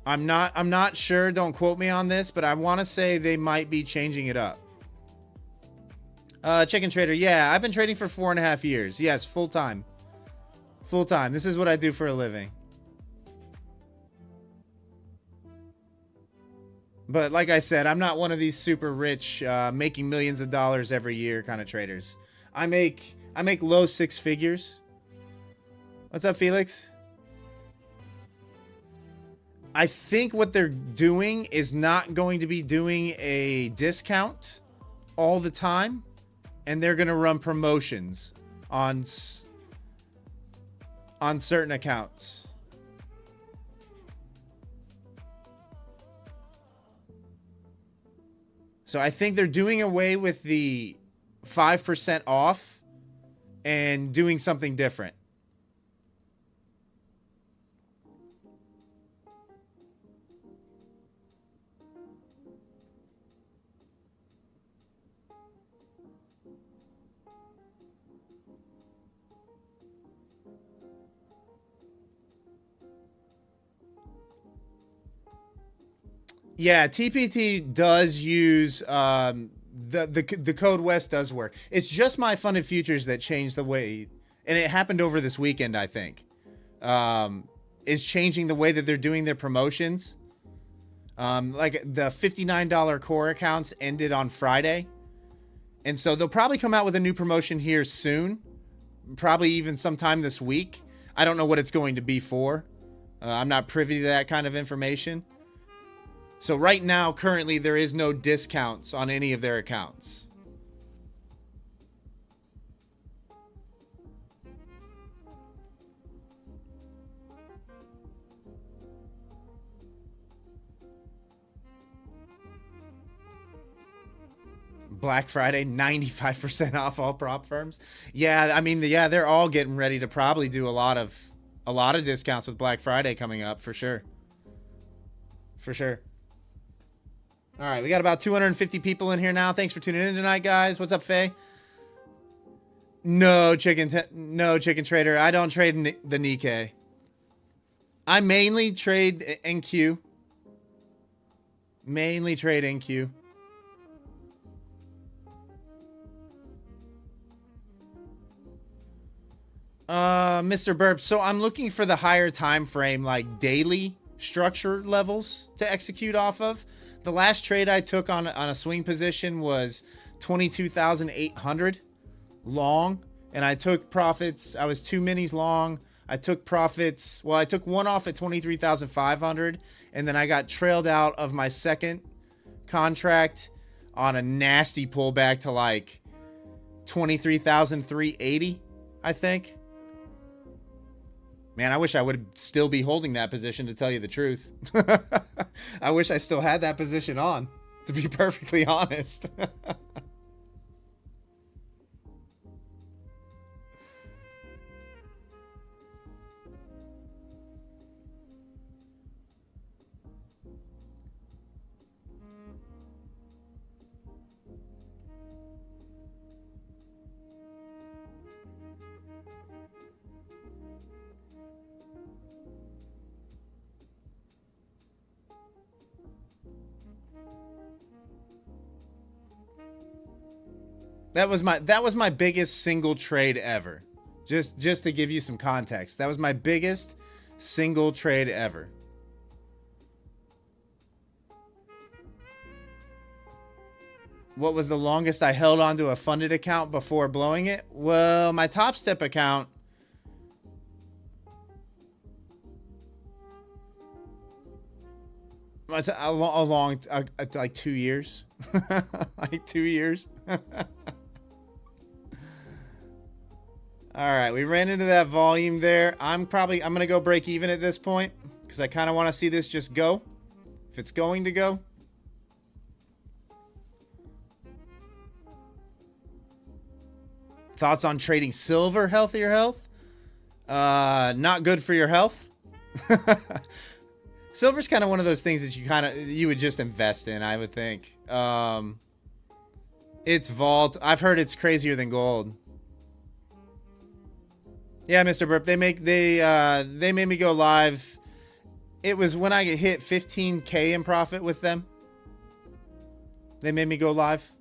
A: I'm not sure, don't quote me on this, but I want to say they might be changing it up. Chicken Trader, yeah, I've been trading for 4.5 years. Yes, full time. Full time. This is what I do for a living. But like I said, I'm not one of these super rich, making millions of dollars every year kind of traders. I make low 6 figures. What's up, Felix? I think what they're doing is not going to be doing a discount all the time, and they're going to run promotions on certain accounts. So I think they're doing away with the 5% off and doing something different. Yeah, TPT does use the code West does work. It's just MyFundedFutures that changed the way, and it happened over this weekend, I think. Is changing the way that they're doing their promotions. Like the $59 core accounts ended on Friday, and so they'll probably come out with a new promotion here soon, probably even sometime this week. I don't know what it's going to be for. I'm not privy to that kind of information. So right now, currently, there is no discounts on any of their accounts. Black Friday, 95% off all prop firms. Yeah, I mean, yeah, they're all getting ready to probably do a lot of discounts with Black Friday coming up for sure. For sure. All right, we got about 250 people in here now. Thanks for tuning in tonight, guys. What's up, Faye? No, Chicken Trader. I don't trade the Nikkei. I mainly trade NQ. Mainly trade NQ. Mr. Burp. So I'm looking for the higher time frame, like daily structure levels to execute off of. The last trade I took on a swing position was 22,800 long, and I took profits. I was 2 minis long. I took profits. Well, I took one off at 23,500, and then I got trailed out of my second contract on a nasty pullback to like 23,380, I think. Man, I wish I would still be holding that position, to tell you the truth. I wish I still had that position on, to be perfectly honest. That was my biggest single trade ever. Just to give you some context. That was my biggest single trade ever. What was the longest I held onto a funded account before blowing it? Well, my Top Step account, it's a long, like 2 years. Like 2 years. All right, we ran into that volume there. I'm gonna go break even at this point because I kind of want to see this just go. If it's going to go. Thoughts on trading silver, healthier health? Not good for your health. Silver's kind of one of those things that you would just invest in, I would think. It's vault. I've heard it's crazier than gold. Yeah, Mr. Burp, they made me go live. It was when I hit 15K in profit with them. They made me go live.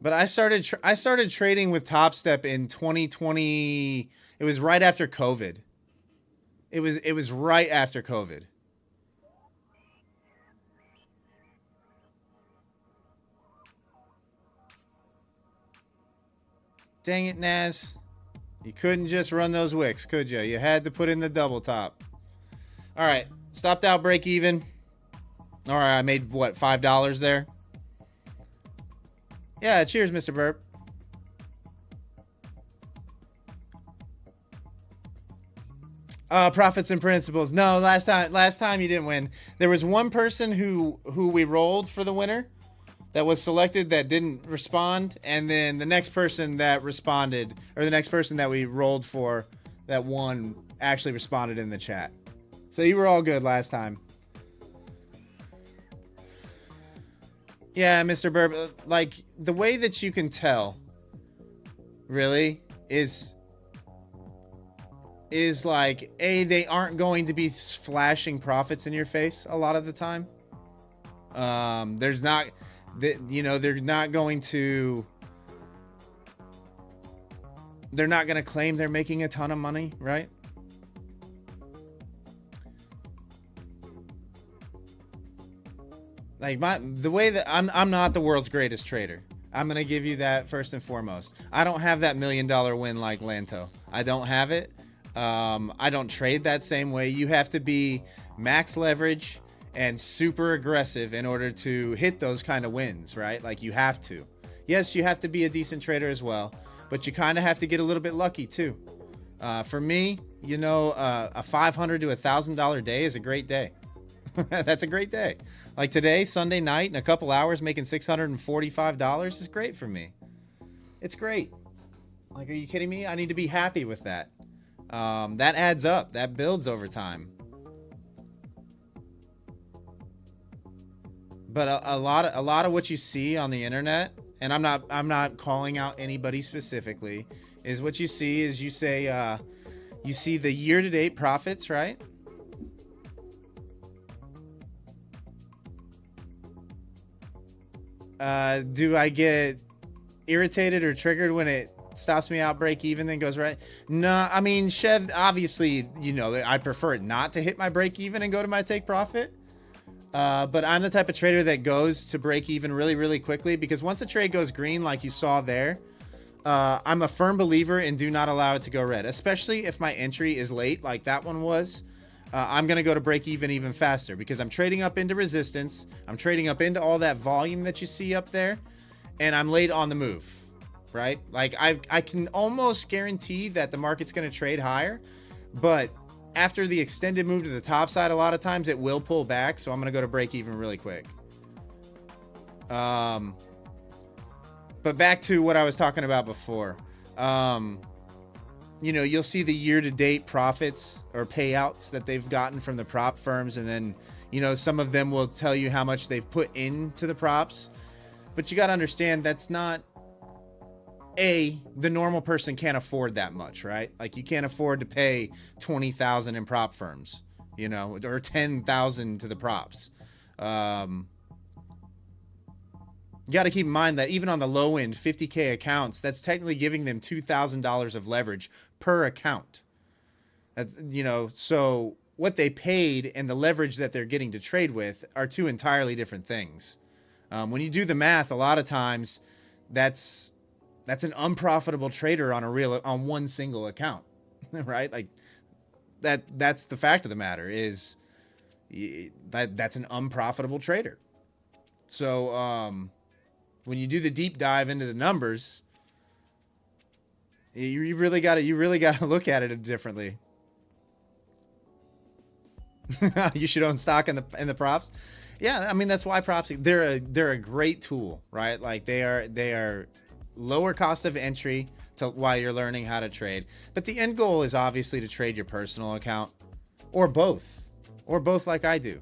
A: But I started trading with Top Step in 2020. It was right after COVID. It was right after COVID. Dang it, Naz. You couldn't just run those wicks, could you? You had to put in the double top. All right, stopped out break even. All right, I made what, $5 there? Yeah, cheers, Mr. Burp. Profits and principles. No, last time you didn't win. There was one person who we rolled for the winner that was selected that didn't respond, and then the next person that responded, or the next person that we rolled for that won, actually responded in the chat. So you were all good last time. Yeah, Mr. Burp, like, the way that you can tell, really, is like, they aren't going to be flashing profits in your face a lot of the time. There's not, they're not going to claim they're making a ton of money, right? Like the way that I'm not the world's greatest trader. I'm going to give you that first and foremost. I don't have that $1 million win like Lanto. I don't have it. I don't trade that same way. You have to be max leverage and super aggressive in order to hit those kind of wins, right? Like, you have to. Yes, you have to be a decent trader as well, but you kind of have to get a little bit lucky too. For me, a $500 to $1,000 day is a great day. That's a great day. Like today, Sunday night, in a couple hours, making $645 is great for me. It's great. Like, are you kidding me? I need to be happy with that. That adds up. That builds over time. But a lot of what you see on the internet, and I'm not calling out anybody specifically, is what you see is you see the year-to-date profits, right? Do I get irritated or triggered when it stops me out break even then goes right? No, I mean, Chev, obviously, I prefer it not to hit my break even and go to my take profit. But I'm the type of trader that goes to break even really, really quickly, because once a trade goes green, like you saw there, I'm a firm believer in do not allow it to go red, especially if my entry is late like that one was. I'm going to go to break even faster because I'm trading up into resistance. I'm trading up into all that volume that you see up there, and I'm late on the move, right? Like, I can almost guarantee that the market's going to trade higher, but after the extended move to the top side, a lot of times it will pull back. So I'm going to go to break even really quick. But back to what I was talking about before. You'll see the year-to-date profits or payouts that they've gotten from the prop firms. And then, some of them will tell you how much they've put into the props. But you got to understand that's not, the normal person can't afford that much, right? Like, you can't afford to pay $20,000 in prop firms, or $10,000 to the props. You got to keep in mind that even on the low end, 50K accounts, that's technically giving them $2,000 of leverage per account. That's, so what they paid and the leverage that they're getting to trade with are two entirely different things. When you do the math, a lot of times that's an unprofitable trader on one single account, right? Like that's the fact of the matter is that's an unprofitable trader. So when you do the deep dive into the numbers, you really got to look at it differently. You should own stock in the props. Yeah, I mean that's why props, they're a great tool, right? Like they are lower cost of entry to while you're learning how to trade. But the end goal is obviously to trade your personal account or both like I do.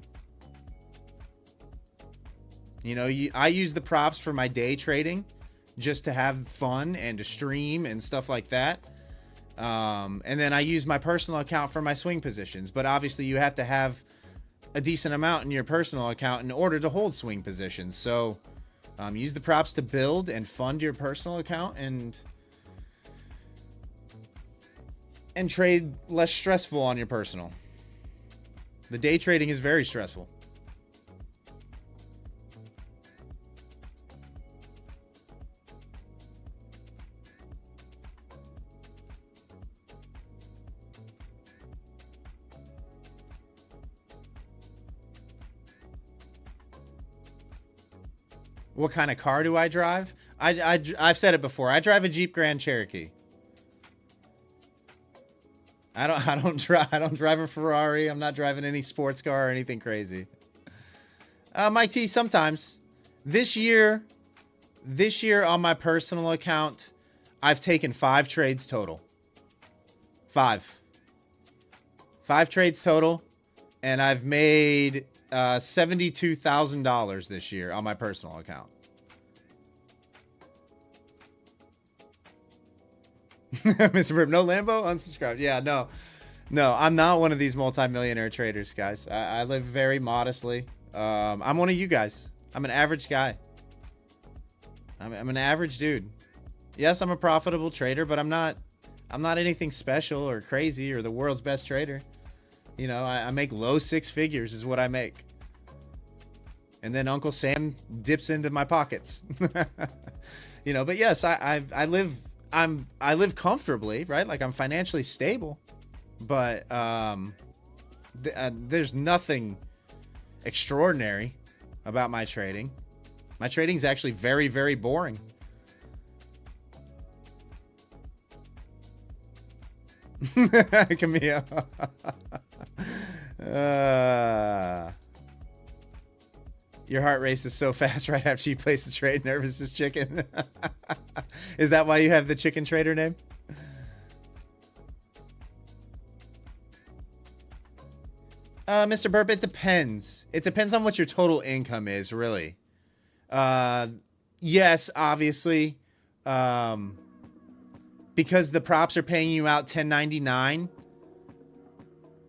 A: You know, I use the props for my day trading just to have fun and to stream and stuff like that. And then I use my personal account for my swing positions. But obviously you have to have a decent amount in your personal account in order to hold swing positions. So use the props to build and fund your personal account and trade less stressful on your personal. The day trading is very stressful. What kind of car do I drive? I've said it before. I drive a Jeep Grand Cherokee. I don't drive a Ferrari. I'm not driving any sports car or anything crazy. Mike T, sometimes. This year on my personal account, I've taken 5 trades total. 5 trades total, and I've made $72,000 this year on my personal account. Mr. Rip, no Lambo, unsubscribed. Yeah, no, I'm not one of these multimillionaire traders, guys. I live very modestly. I'm one of you guys. I'm an average guy. I'm an average dude. Yes, I'm a profitable trader, but I'm not anything special or crazy or the world's best trader. You know, I make low 6 figures is what I make. And then Uncle Sam dips into my pockets. You know, but yes, I live comfortably, right? Like I'm financially stable, but there's nothing extraordinary about my trading. My trading is actually very, very boring. Camille. Your heart races so fast right after you place the trade. Nervous as chicken. Is that why you have the chicken trader name? Mr. Burp, it depends. It depends on what your total income is, really. Yes, obviously. Because the props are paying you out $10.99,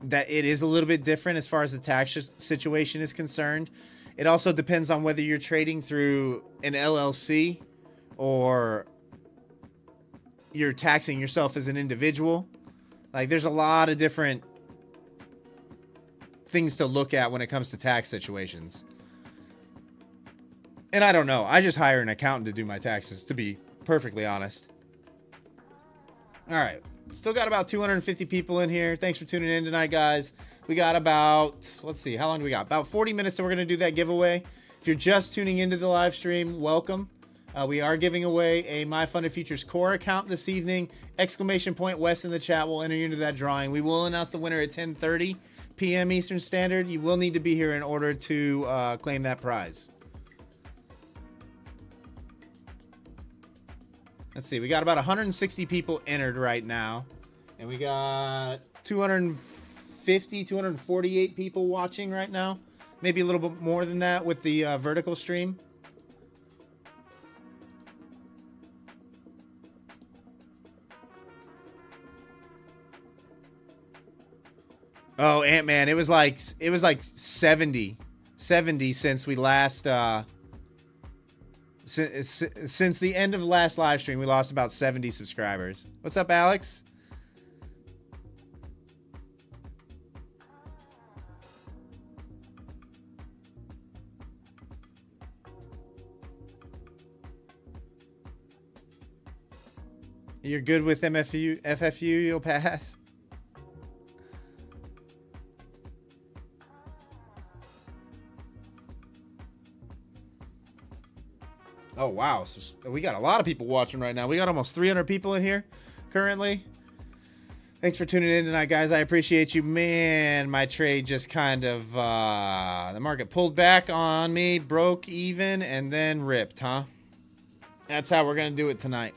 A: that it is a little bit different as far as the tax situation is concerned. It also depends on whether you're trading through an LLC or you're taxing yourself as an individual. Like there's a lot of different things to look at when it comes to tax situations. And I don't know. I just hire an accountant to do my taxes, to be perfectly honest. All right. Still got about 250 people in here. Thanks for tuning in tonight, guys. We got about, let's see, how long do we got? About 40 minutes, so we're going to do that giveaway. If you're just tuning into the live stream, welcome. We are giving away a MyFundedFutures core account this evening. Exclamation point West in the chat will enter you into that drawing. We will announce the winner at 10:30 p.m. Eastern Standard. You will need to be here in order to claim that prize. Let's see. We got about 160 people entered right now. And we got 250, 248 people watching right now. Maybe a little bit more than that with the vertical stream. Oh, Ant-Man, it was like 70 since we last since the end of last live stream. We lost about 70 subscribers. What's up, Alex? You're good with FFU, you'll pass. Oh, wow. So we got a lot of people watching right now. We got almost 300 people in here currently. Thanks for tuning in tonight, guys. I appreciate you. Man, my trade just kind of, the market pulled back on me, broke even, and then ripped, huh? That's how we're going to do it tonight.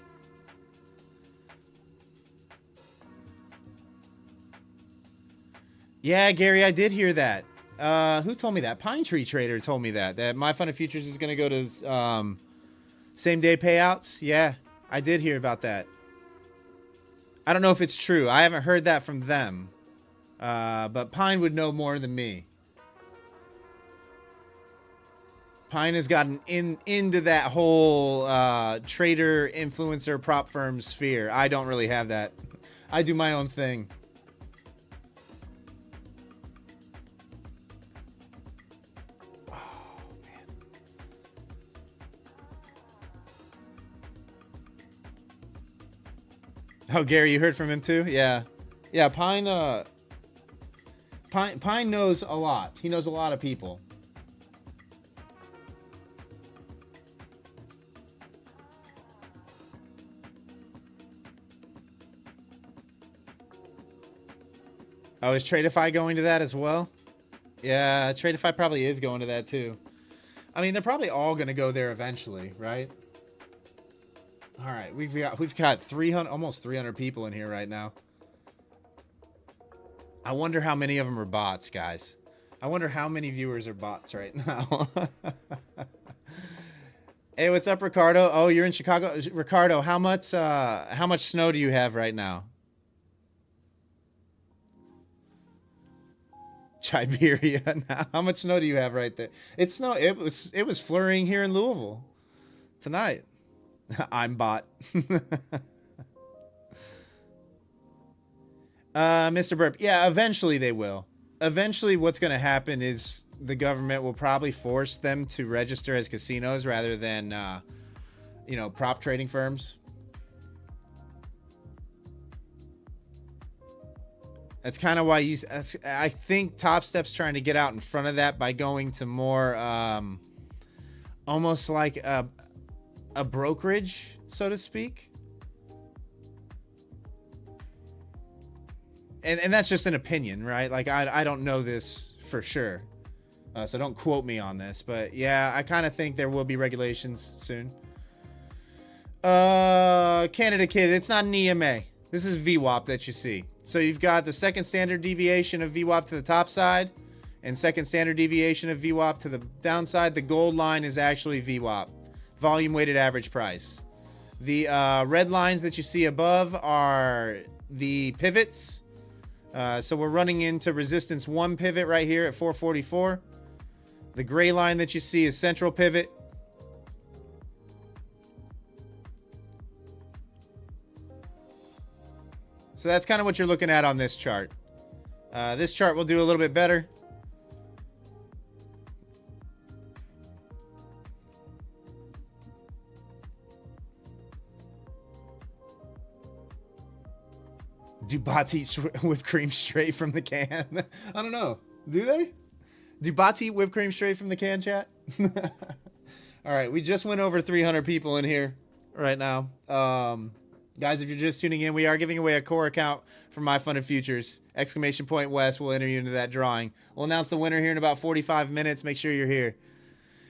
A: Yeah, Gary, I did hear that. Who told me that? Pine Tree Trader told me that MyFundedFutures is going to go to same day payouts. Yeah, I did hear about that. I don't know if it's true. I haven't heard that from them. But Pine would know more than me. Pine has gotten into that whole trader, influencer, prop firm sphere. I don't really have that. I do my own thing. Oh, man. Oh, Gary, you heard from him too? Yeah. Yeah, Pine knows a lot. He knows a lot of people. Oh, is Tradeify going to that as well? Yeah, Tradeify probably is going to that too. I mean, they're probably all going to go there eventually, right? All right, we've got 300, almost 300 people in here right now. I wonder how many of them are bots, guys. I wonder how many viewers are bots right now. Hey, what's up, Ricardo? Oh, you're in Chicago, Ricardo. How much snow do you have right now? Siberia. Now, how much snow do you have right there? It's snow. It was flurrying here in Louisville tonight. I'm bot. Mr. Burp. Yeah, eventually they will. Eventually what's going to happen is the government will probably force them to register as casinos rather than, prop trading firms. That's kind of why I think Top Step's trying to get out in front of that by going to more, almost like a brokerage, so to speak. And that's just an opinion, right? Like, I don't know this for sure. So don't quote me on this. But yeah, I kind of think there will be regulations soon. Canada Kid, it's not an EMA. This is VWAP that you see. So you've got the second standard deviation of VWAP to the top side and second standard deviation of VWAP to the downside. The gold line is actually VWAP, volume weighted average price. The red lines that you see above are the pivots. So we're running into resistance 1 pivot right here at 444. The gray line that you see is central pivot. So that's kind of what you're looking at on this chart. This chart will do a little bit better. Do bots eat whipped cream straight from the can? I don't know. Do they? Do bots eat whipped cream straight from the can, chat? All right, we just went over 300 people in here right now. Guys, if you're just tuning in, we are giving away a core account from MyFundedFutures. Exclamation point West will enter you into that drawing. We'll announce the winner here in about 45 minutes. Make sure you're here.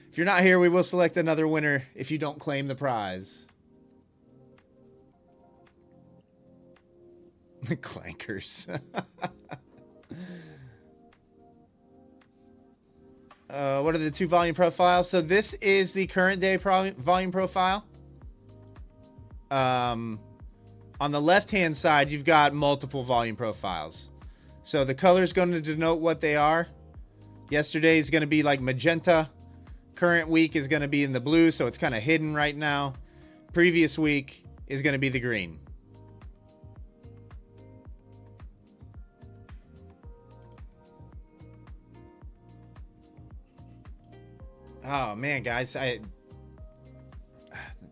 A: If you're not here, we will select another winner if you don't claim the prize. The clankers. What are the two volume profiles? So this is the current day volume profile. On the left-hand side, you've got multiple volume profiles. So the color is going to denote what they are. Yesterday is going to be like magenta. Current week is going to be in the blue, so it's kind of hidden right now. Previous week is going to be the green. Oh, man, guys.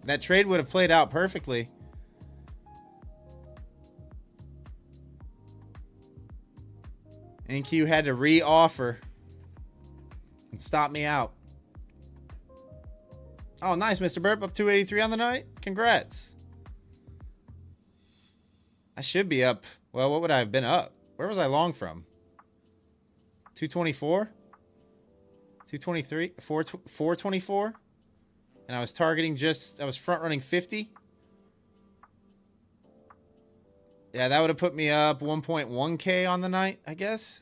A: That trade would have played out perfectly. NQ had to re-offer and stop me out. Oh, nice, Mr. Burp. Up 283 on the night. Congrats. I should be up. Well, what would I have been up? Where was I long from? 224? 223? 424? And I was targeting I was front running 50. Yeah, that would have put me up 1.1K on the night, I guess.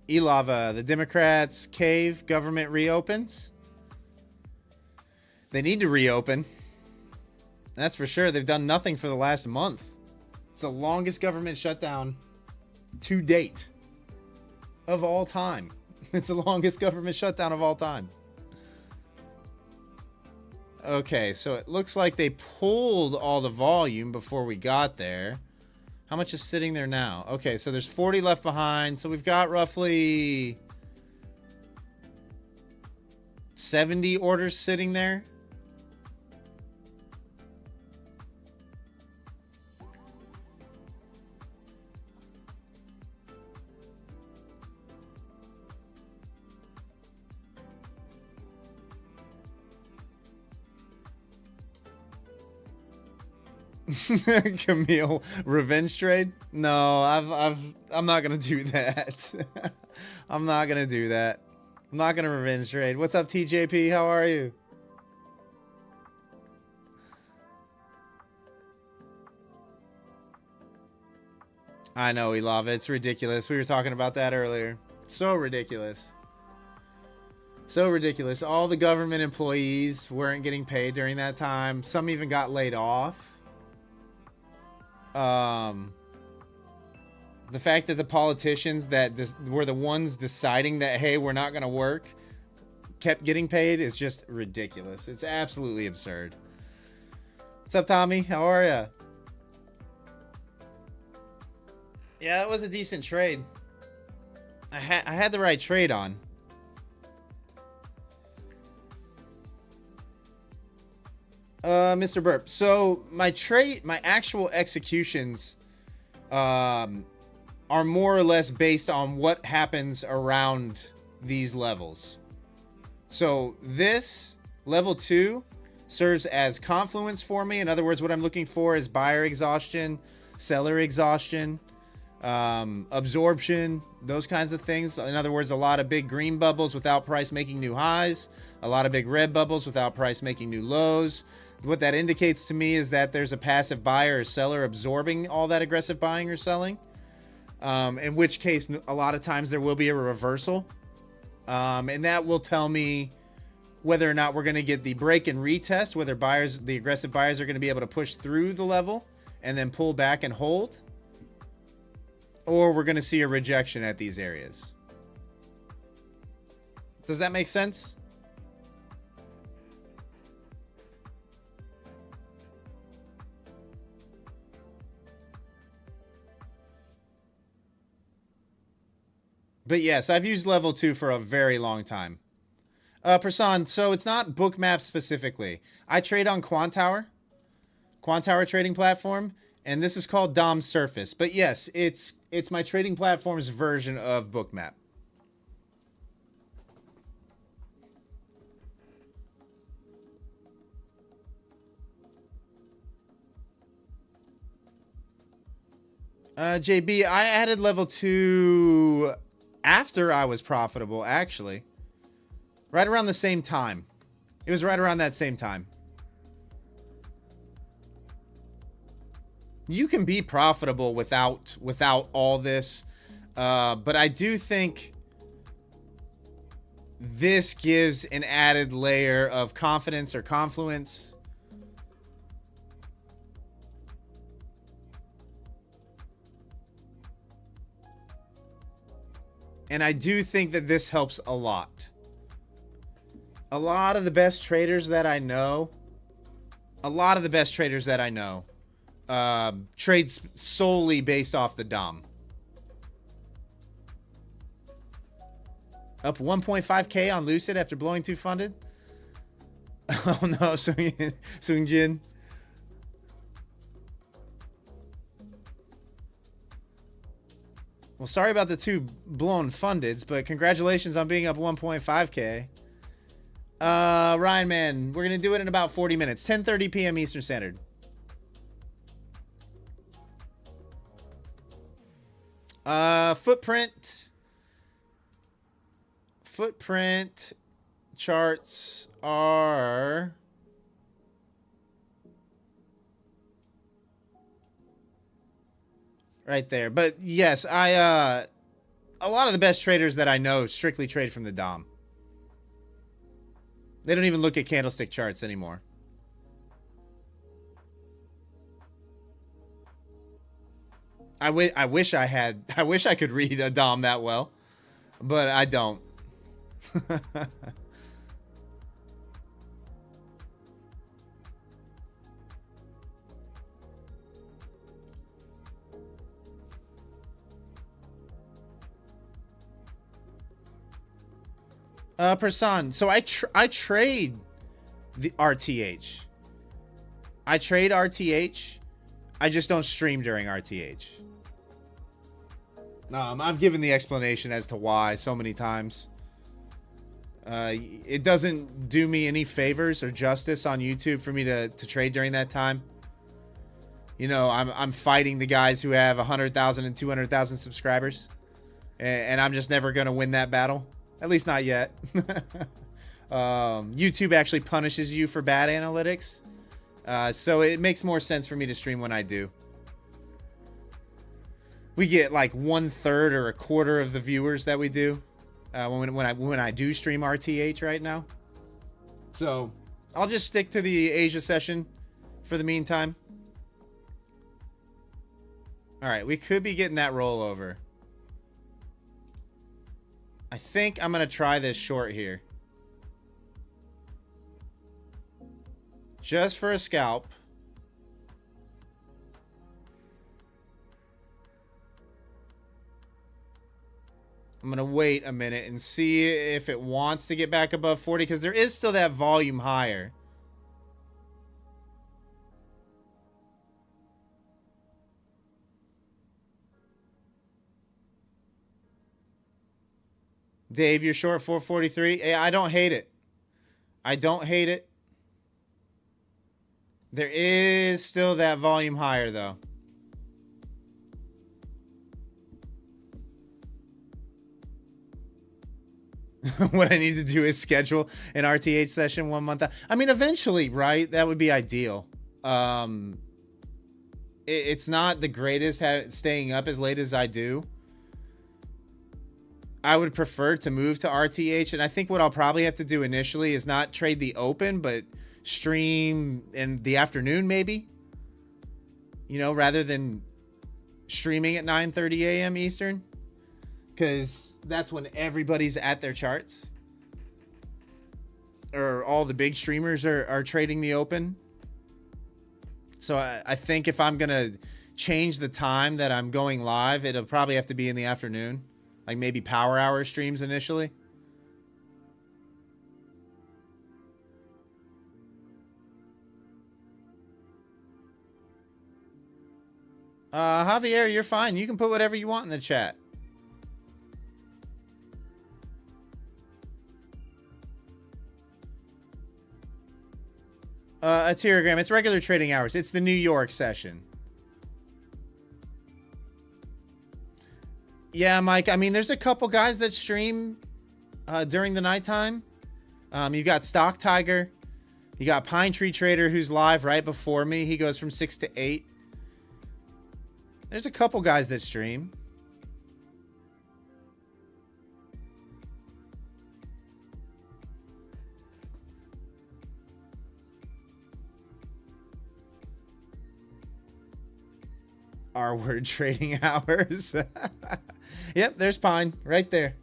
A: Elava, the Democrats cave, government reopens. They need to reopen. That's for sure. They've done nothing for the last month. It's the longest government shutdown to date of all time. It's the longest government shutdown of all time. Okay, so it looks like they pulled all the volume before we got there. How much is sitting there now? Okay, so there's 40 left behind. So we've got roughly 70 orders sitting there. Camille, revenge trade? No, I'm not gonna do that. I'm not gonna do that. I'm not gonna revenge trade. What's up, TJP? How are you? I know, Elava. It's ridiculous. We were talking about that earlier. So ridiculous. So ridiculous. All the government employees weren't getting paid during that time. Some even got laid off. The fact that the politicians that were the ones deciding that, hey, we're not going to work, kept getting paid is just ridiculous. It's absolutely absurd. What's up, Tommy? How are ya? Yeah, that was a decent trade. I had the right trade on. Mr. Burp. So my actual executions, are more or less based on what happens around these levels. So this level 2 serves as confluence for me. In other words, what I'm looking for is buyer exhaustion, seller exhaustion, absorption, those kinds of things. In other words, a lot of big green bubbles without price making new highs, a lot of big red bubbles without price making new lows. What that indicates to me is that there's a passive buyer or seller absorbing all that aggressive buying or selling. In which case, a lot of times there will be a reversal. And that will tell me whether or not we're going to get the break and retest, whether the aggressive buyers are going to be able to push through the level and then pull back and hold, or we're going to see a rejection at these areas. Does that make sense? But yes, I've used level 2 for a very long time. Prasan, so it's not Bookmap specifically. I trade on Quantower trading platform, and this is called Dom Surface. But yes, it's my trading platform's version of Bookmap. JB, I added level 2 after I was profitable, actually. Right around the same time. It was right around that same time. You can be profitable without all this. But I do think this gives an added layer of confidence or confluence. And I do think that this helps a lot. A lot of the best traders that I know, trade solely based off the DOM. Up 1.5K on Lucid after blowing 2 funded. Oh no, Sung Jin. Well, sorry about the 2 blown fundeds, but congratulations on being up 1.5K. Ryan, man, we're going to do it in about 40 minutes. 10:30 p.m. Eastern Standard. Footprint charts are right there. But yes, a lot of the best traders that I know strictly trade from the DOM. They don't even look at candlestick charts anymore. I wish I could read a DOM that well, but I don't. Prasan, so I trade the RTH. I trade RTH. I just don't stream during RTH. I've given the explanation as to why so many times. It doesn't do me any favors or justice on YouTube for me to trade during that time. You know, I'm fighting the guys who have 100,000 and 200,000 subscribers, and I'm just never gonna win that battle. At least not yet. YouTube actually punishes you for bad analytics, so it makes more sense for me to stream when I do. We get like 1/3 or 1/4 of the viewers that we do when I do stream RTH right now. So I'll just stick to the Asia session for the meantime. All right, we could be getting that rollover. I think I'm going to try this short here. Just for a scalp. I'm going to wait a minute and see if it wants to get back above 40, because there is still that volume higher. Dave, you're short 443. Yeah, I don't hate it. I don't hate it. There is still that volume higher, though. What I need to do is schedule an RTH session 1 month out. I mean, eventually, right? That would be ideal. It's not the greatest staying up as late as I do. I would prefer to move to RTH, and I think what I'll probably have to do initially is not trade the open, but stream in the afternoon, maybe. You know, rather than streaming at 9:30 a.m. Eastern, because that's when everybody's at their charts, or all the big streamers are trading the open. So I think if I'm gonna change the time that I'm going live, it'll probably have to be in the afternoon. Like maybe power hour streams initially. Javier, you're fine. You can put whatever you want in the chat. A Telegram. It's regular trading hours. It's the New York session. Yeah, Mike. I mean, there's a couple guys that stream during the nighttime. You got Stock Tiger. You got Pine Tree Trader, who's live right before me. He goes from 6 to 8. There's a couple guys that stream. R-word trading hours. Yep, there's Pine right there.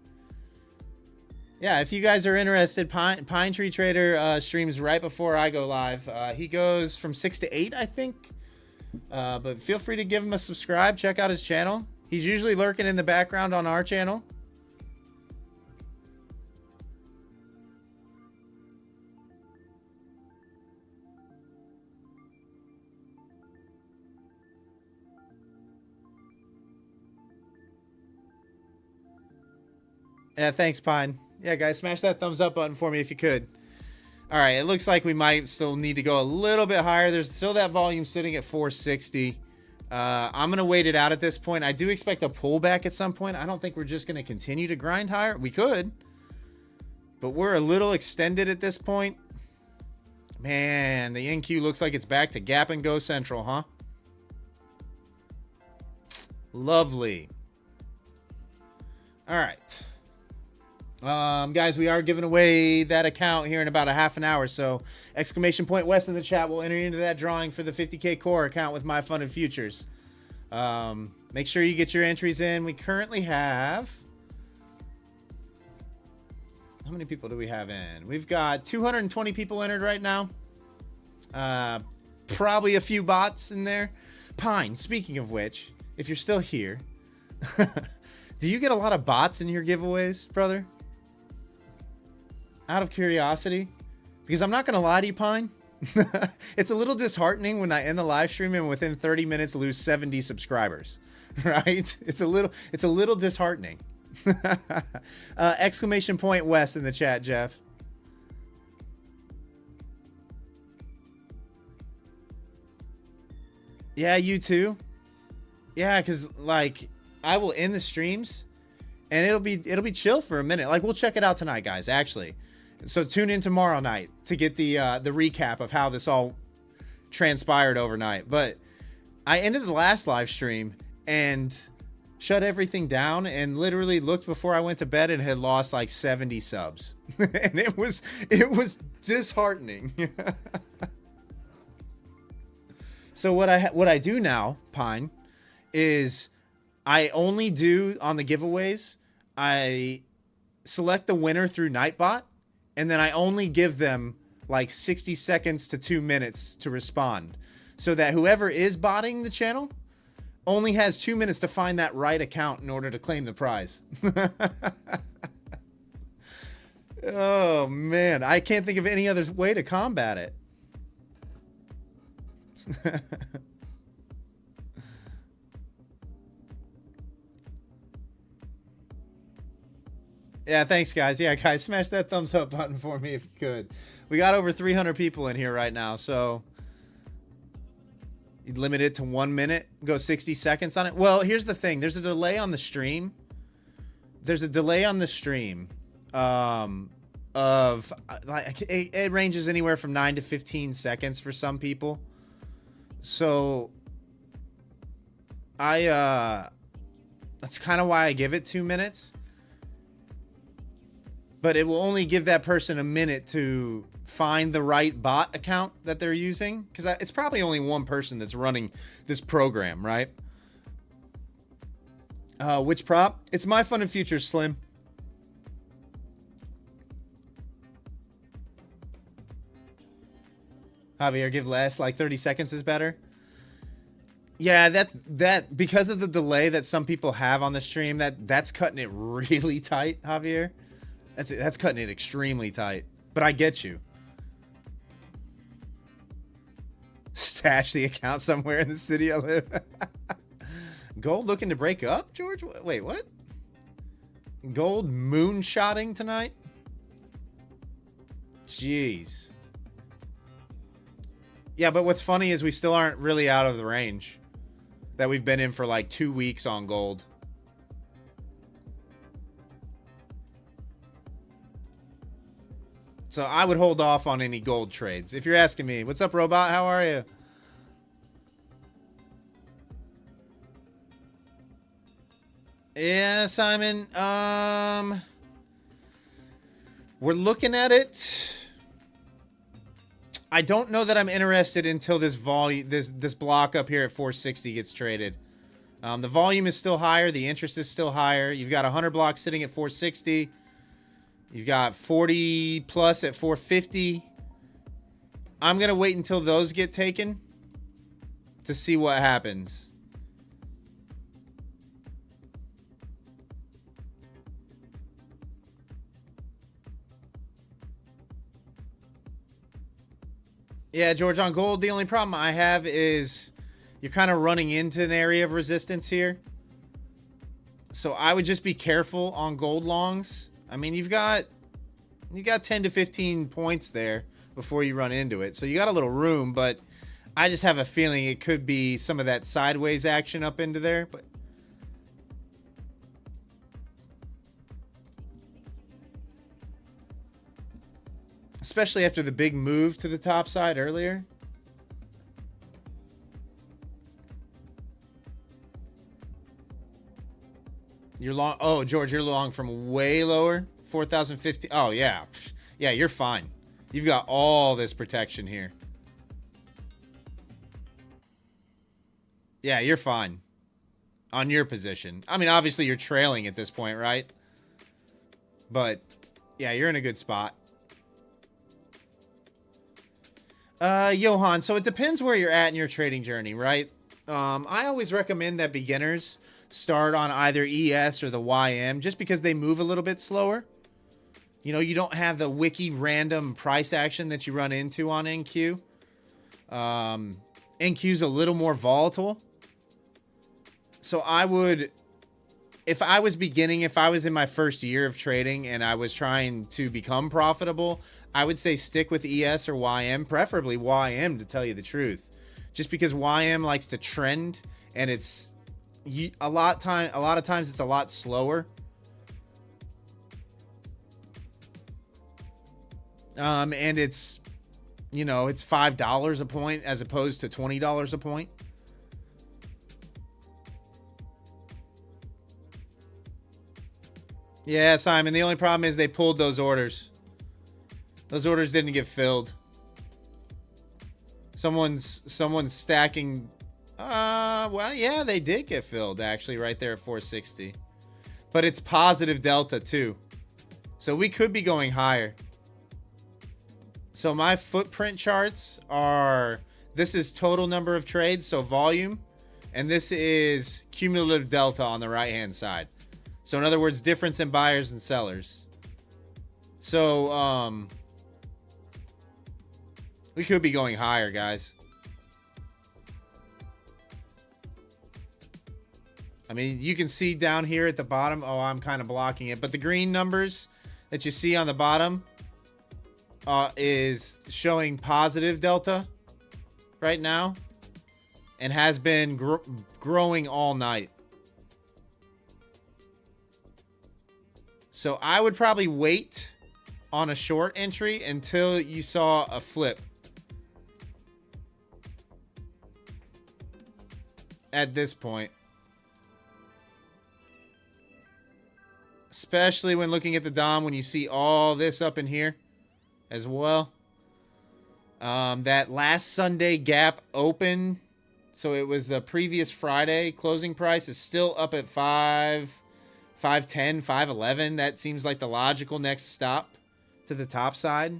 A: Yeah, if you guys are interested, Pine Tree Trader streams right before I go live. He goes from 6 to 8, I think. But feel free to give him a subscribe. Check out his channel. He's usually lurking in the background on our channel. Yeah, thanks, Pine. Yeah, guys, smash that thumbs up button for me if you could. All right, it looks like we might still need to go a little bit higher. There's still that volume sitting at 460. I'm going to wait it out at this point. I do expect a pullback at some point. I don't think we're just going to continue to grind higher. We could, but we're a little extended at this point. Man, the NQ looks like it's back to gap and go central, huh? Lovely. All right. Guys, we are giving away that account here in about a half an hour. So exclamation point West in the chat will enter into that drawing for the 50K core account with MyFundedFutures. Make sure you get your entries in. We currently have, how many people do we have in? We've got 220 people entered right now. Probably a few bots in there. Pine, speaking of which, if you're still here, do you get a lot of bots in your giveaways, brother? Out of curiosity, because I'm not going to lie to you, Pine. It's a little disheartening when I end the live stream and within 30 minutes lose 70 subscribers, right? It's a little disheartening. Exclamation point West in the chat, Jeff. Yeah, you too. Yeah, because like I will end the streams and it'll be chill for a minute. Like we'll check it out tonight, guys, actually. So tune in tomorrow night to get the recap of how this all transpired overnight. But I ended the last live stream and shut everything down and literally looked before I went to bed and had lost like 70 subs. And it was disheartening. So what I do now, Pine, is I only do on the giveaways, I select the winner through Nightbot, and then I only give them like 60 seconds to 2 minutes to respond, so that whoever is botting the channel only has 2 minutes to find that right account in order to claim the prize. Oh man, I can't think of any other way to combat it. Yeah, thanks, guys. Yeah, guys, smash that thumbs up button for me if you could. We got over 300 people in here right now, so you'd limit it to 1 minute, go 60 seconds on it. Well, here's the thing. There's a delay on the stream. There's a delay on the stream of like it ranges anywhere from 9 to 15 seconds for some people. So that's kind of why I give it 2 minutes. But it will only give that person a minute to find the right bot account that they're using. Because it's probably only one person that's running this program, right? Which prop? It's MyFundedFutures, Slim. Javier, give less. Like 30 seconds is better. Yeah, that because of the delay that some people have on the stream, that's cutting it really tight, Javier. That's cutting it extremely tight. But I get you. Stash the account somewhere in the city I live. Gold looking to break up, George? Wait, what? Gold moonshotting tonight? Jeez. Yeah, but what's funny is we still aren't really out of the range that we've been in for like 2 weeks on gold. So I would hold off on any gold trades. If you're asking me, what's up, Robot? How are you? Yeah, Simon. We're looking at it. I don't know that I'm interested until this volume, this block up here at 460 gets traded. The volume is still higher. The interest is still higher. You've got 100 blocks sitting at 460. You've got 40 plus at 450. I'm going to wait until those get taken to see what happens. Yeah, George, on gold, the only problem I have is you're kind of running into an area of resistance here. So I would just be careful on gold longs. I mean, you got 10 to 15 points there before you run into it. So you got a little room, but I just have a feeling it could be some of that sideways action up into there. But especially after the big move to the top side earlier. You're long. Oh, George, you're long from way lower. 4,050. Oh, yeah. Yeah, you're fine. You've got all this protection here. Yeah, you're fine on your position. I mean, obviously you're trailing at this point, right? But yeah, you're in a good spot. Johan, so it depends where you're at in your trading journey, right? I always recommend that beginners start on either ES or the YM just because they move a little bit slower. You know, you don't have the wiki random price action that you run into on NQ. NQ's a little more volatile. So I would, if I was beginning, if I was in my first year of trading and I was trying to become profitable, I would say stick with ES or YM, preferably YM to tell you the truth. Just because YM likes to trend and it's a lot of times it's a lot slower. And it's, you know, it's $5 a point as opposed to $20 a point. Yeah, Simon, the only problem is they pulled those orders. Those orders didn't get filled. Someone's stacking. Well, yeah, they did get filled actually right there at 460. But it's positive delta too. So we could be going higher. So my footprint charts are, this is total number of trades, so volume, and this is cumulative delta on the right-hand side. So in other words, difference in buyers and sellers. So we could be going higher, guys. I mean, you can see down here at the bottom. Oh, I'm kind of blocking it. But the green numbers that you see on the bottom is showing positive delta right now and has been growing all night. So I would probably wait on a short entry until you saw a flip at this point. Especially when looking at the DOM, when you see all this up in here as well. That last Sunday gap open, so it was the previous Friday closing price, is still up at 510, 511. That seems like the logical next stop to the top side.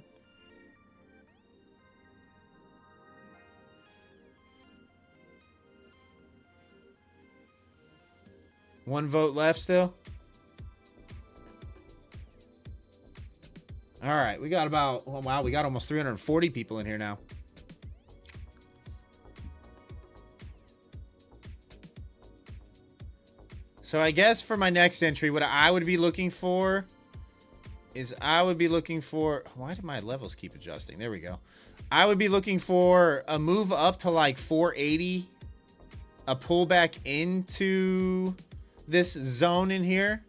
A: One vote left still. All right, we got about, oh, wow, we got almost 340 people in here now. So I guess for my next entry, what I would be looking for is why did my levels keep adjusting? There we go. I would be looking for a move up to like 480, a pullback into this zone in here,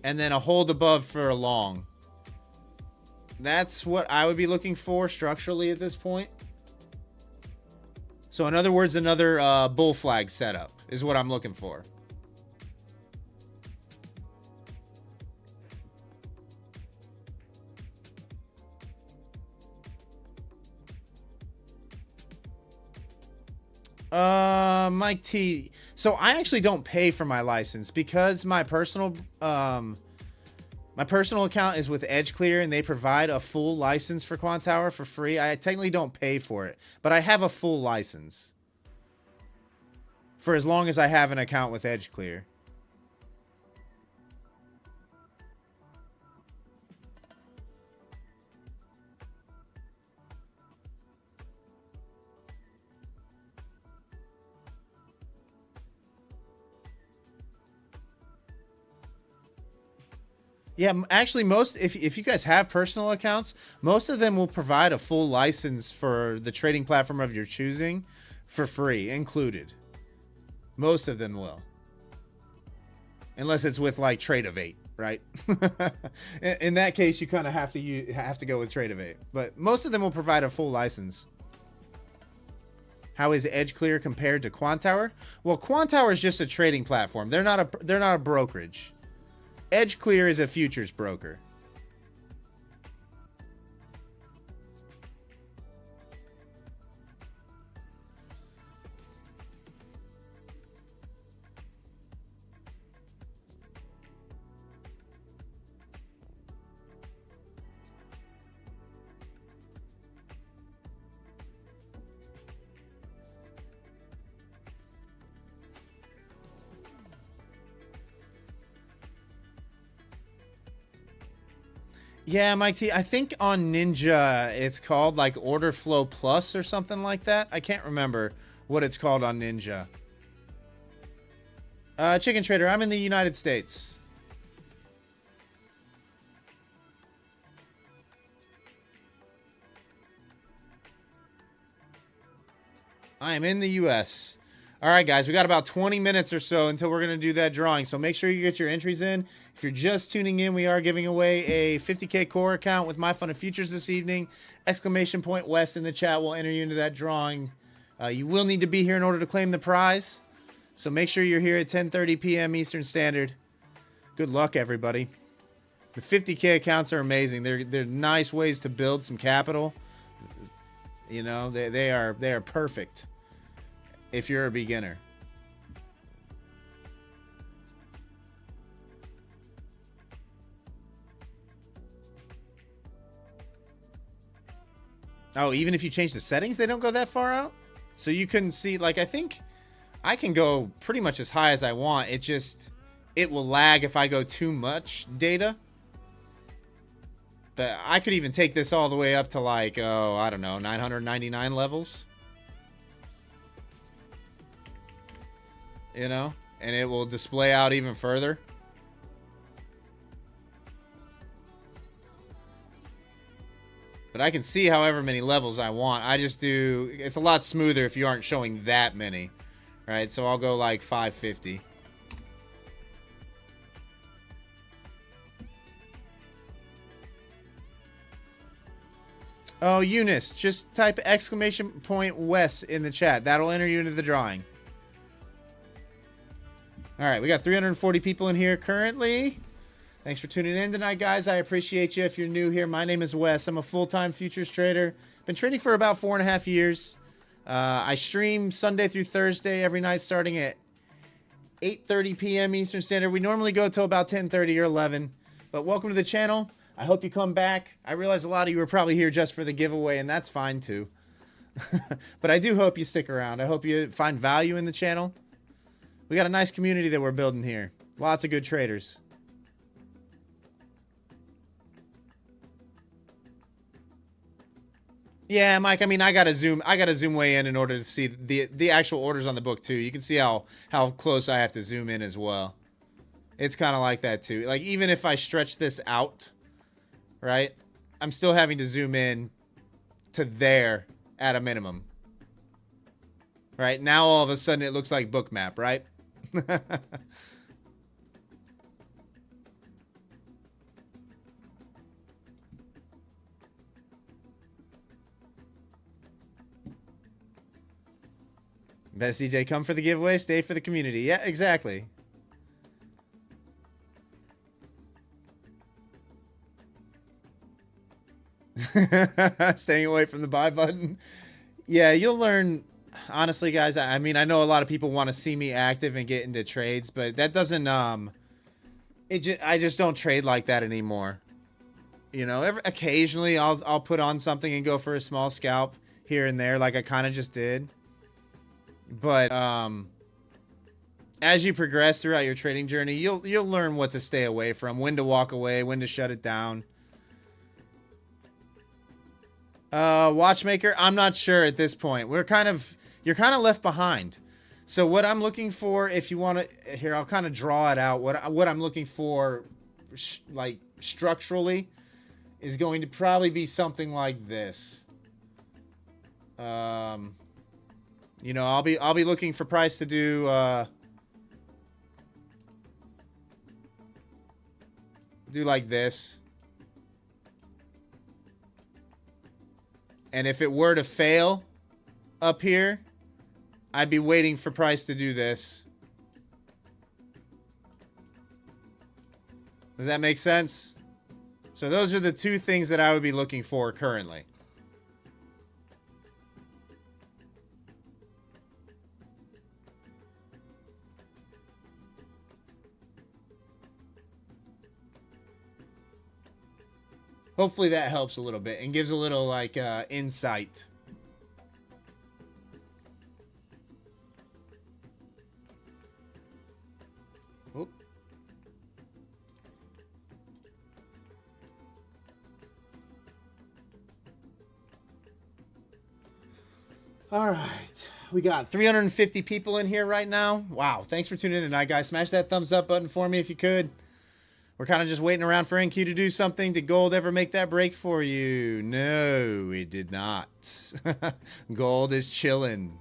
A: and then a hold above for a long. That's what I would be looking for structurally at this point. So in other words, another bull flag setup is what I'm looking for. Mike T. So I actually don't pay for my license because my personal account is with EdgeClear and they provide a full license for Quant Tower for free. I technically don't pay for it, but I have a full license for as long as I have an account with EdgeClear. Yeah, actually, if you guys have personal accounts, most of them will provide a full license for the trading platform of your choosing for free, included. Most of them will, unless it's with like Tradeovate, right? In that case, you kind of have to go with Tradeovate, but most of them will provide a full license. How is EdgeClear compared to Quantower? Well, Quantower is just a trading platform. They're not a brokerage. EdgeClear is a futures broker. Yeah, Mike T. I think on Ninja it's called like Order Flow Plus or something like that. I can't remember what it's called on Ninja. Chicken Trader, I'm in the United States. I am in the US. All right, guys, we got about 20 minutes or so until we're going to do that drawing. So make sure you get your entries in. If you're just tuning in, we are giving away a 50K core account with MyFundedFutures this evening. Exclamation point West in the chat will enter you into that drawing. You will need to be here in order to claim the prize. So make sure you're here at 10:30 p.m. Eastern Standard. Good luck, everybody. The 50K accounts are amazing. They're nice ways to build some capital. You know, they are perfect if you're a beginner. Oh, even if you change the settings, they don't go that far out? So you couldn't see, like, I think I can go pretty much as high as I want. It will lag if I go too much data. But I could even take this all the way up to like, oh, I don't know, 999 levels. You know? And it will display out even further. But I can see however many levels I want. I just do... It's a lot smoother if you aren't showing that many. Right? So I'll go like 550. Oh, Eunice, just type exclamation point West in the chat. That'll enter you into the drawing. All right, we got 340 people in here currently. Thanks for tuning in tonight, guys. I appreciate you. If you're new here, my name is Wes. I'm a full-time futures trader. Been trading for about 4.5 years. I stream Sunday through Thursday every night starting at 8:30 p.m. Eastern Standard. We normally go till about 10:30 or 11. But welcome to the channel. I hope you come back. I realize a lot of you are probably here just for the giveaway, and that's fine too. But I do hope you stick around. I hope you find value in the channel. We got a nice community that we're building here. Lots of good traders. Yeah, Mike, I mean, I gotta zoom way in order to see the actual orders on the book too. You can see how close I have to zoom in as well. It's kind of like that too. Like, even if I stretch this out, right, I'm still having to zoom in to there at a minimum. Right? Now all of a sudden it looks like bookmap, right? Best DJ, come for the giveaway, stay for the community. Yeah, exactly. Staying away from the buy button. Yeah, you'll learn. Honestly, guys, I mean, I know a lot of people want to see me active and get into trades, but that doesn't, I just don't trade like that anymore. You know, occasionally I'll put on something and go for a small scalp here and there, like I kind of just did. But, as you progress throughout your trading journey, you'll learn what to stay away from, when to walk away, when to shut it down. Watchmaker, I'm not sure at this point. You're kind of left behind. So what I'm looking for, if you want to, here, I'll kind of draw it out. What I'm looking for like structurally is going to probably be something like this. You know, I'll be looking for price to do like this. And if it were to fail up here, I'd be waiting for price to do this. Does that make sense? So those are the two things that I would be looking for currently. Hopefully that helps a little bit and gives a little like insight. Oop. All right. We got 350 people in here right now. Wow. Thanks for tuning in tonight, guys. Smash that thumbs up button for me if you could. We're kind of just waiting around for NQ to do something. Did gold ever make that break for you? No, it did not. Gold is chilling.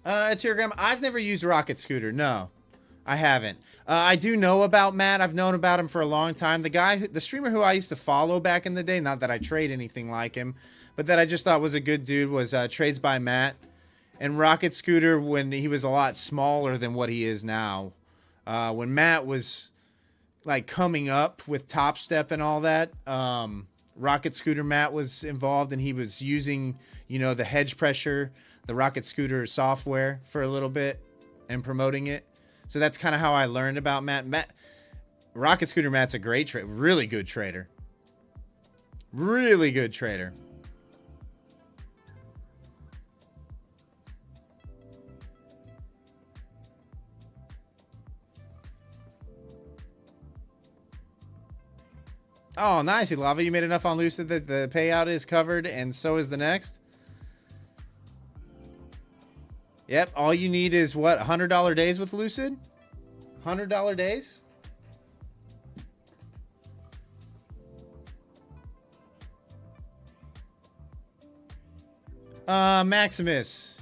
A: Telegram. I've never used Rocket Scooter. No, I haven't. I do know about Matt. I've known about him for a long time. The streamer who I used to follow back in the day, not that I trade anything like him, but that I just thought was a good dude, was Trades by Matt. And Rocket Scooter, when he was a lot smaller than what he is now, when Matt was like coming up with Top Step and all that, Rocket Scooter Matt was involved, and he was using, you know, the hedge pressure, the Rocket Scooter software for a little bit and promoting it. So that's kind of how I learned about Matt. Rocket Scooter Matt's a great trader, really good trader. Really good trader. Oh, nice, Lava. You made enough on Lucid that the payout is covered, and so is the next. Yep, all you need is, what, $100 days with Lucid? $100 days? Maximus.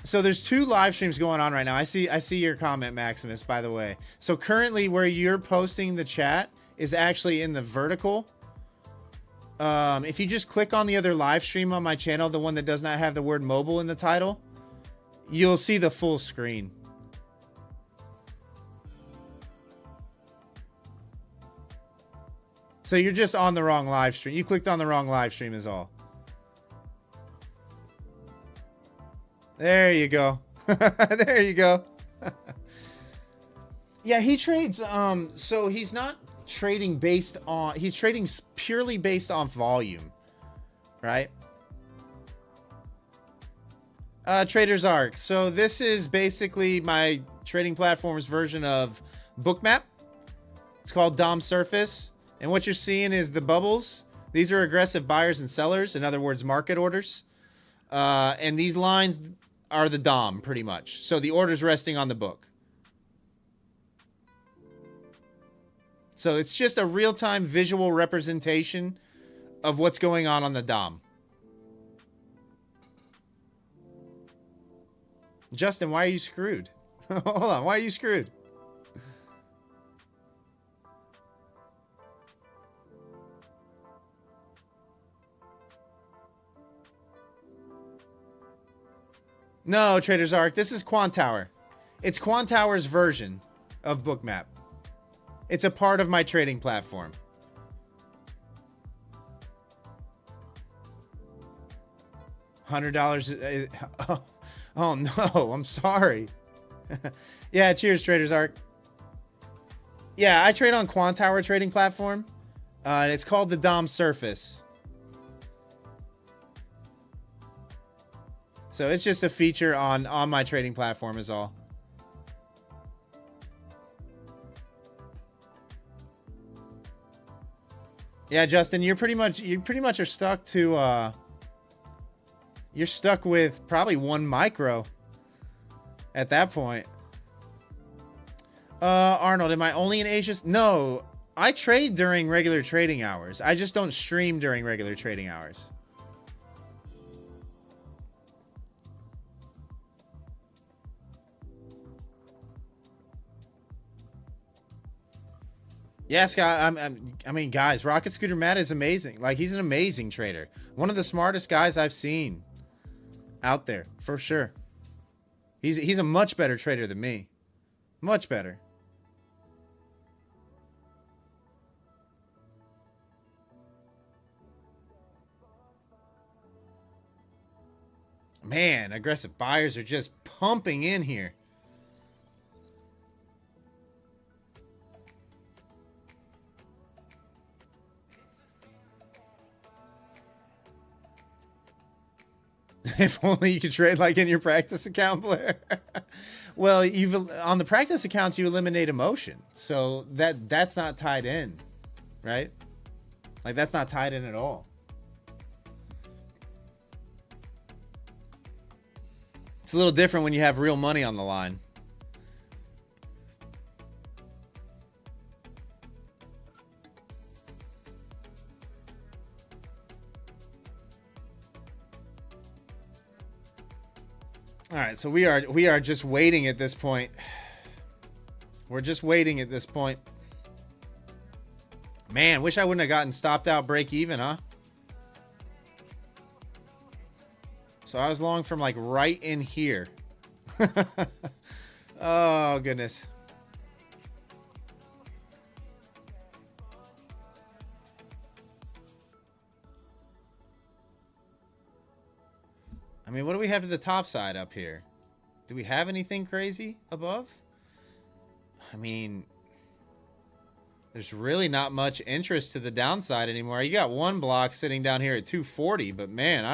A: So there's two live streams going on right now. I see your comment, Maximus, by the way. So currently where you're posting the chat is actually in the vertical. If you just click on the other live stream on my channel, the one that does not have the word mobile in the title, you'll see the full screen. So you're just on the wrong live stream. You clicked on the wrong live stream is all. There you go. There you go. Yeah, he trades. So he's not trading based on, he's trading purely based on volume, right? Trader's Arc. So this is basically my trading platform's version of Bookmap. It's called Dom Surface. And what you're seeing is the bubbles. These are aggressive buyers and sellers. In other words, market orders. And these lines are the Dom, pretty much. So the order's resting on the book. So it's just a real-time visual representation of what's going on the Dom. Justin, why are you screwed? Hold on, why are you screwed? No, Trader's Arc. This is Quantower. It's Quantower's version of Bookmap. It's a part of my trading platform. $100. Oh no, I'm sorry. Yeah, cheers, Trader's Arc. Yeah, I trade on Quantower trading platform. And it's called the Dom Surface. So it's just a feature on my trading platform is all. Yeah, Justin, you pretty much are stuck to you're stuck with probably one micro. at that point. Arnold, am I only in Asia? No, I trade during regular trading hours. I just don't stream during regular trading hours. Yeah, Scott, I mean, guys, Rocket Scooter Matt is amazing. Like, he's an amazing trader. One of the smartest guys I've seen out there, for sure. He's a much better trader than me. Much better. Man, aggressive buyers are just pumping in here. If only you could trade like in your practice account, Blair. Well, on the practice accounts you eliminate emotion, so that's not tied in, right? Like, that's not tied in at all. It's a little different when you have real money on the line. All right, so we are just waiting at this point. We're just waiting at this point. Man, wish I wouldn't have gotten stopped out break even, huh? So I was long from like right in here. Oh, goodness. I mean, what do we have to the top side up here? Do we have anything crazy above? I mean, there's really not much interest to the downside anymore. You got one block sitting down here at 240, but man,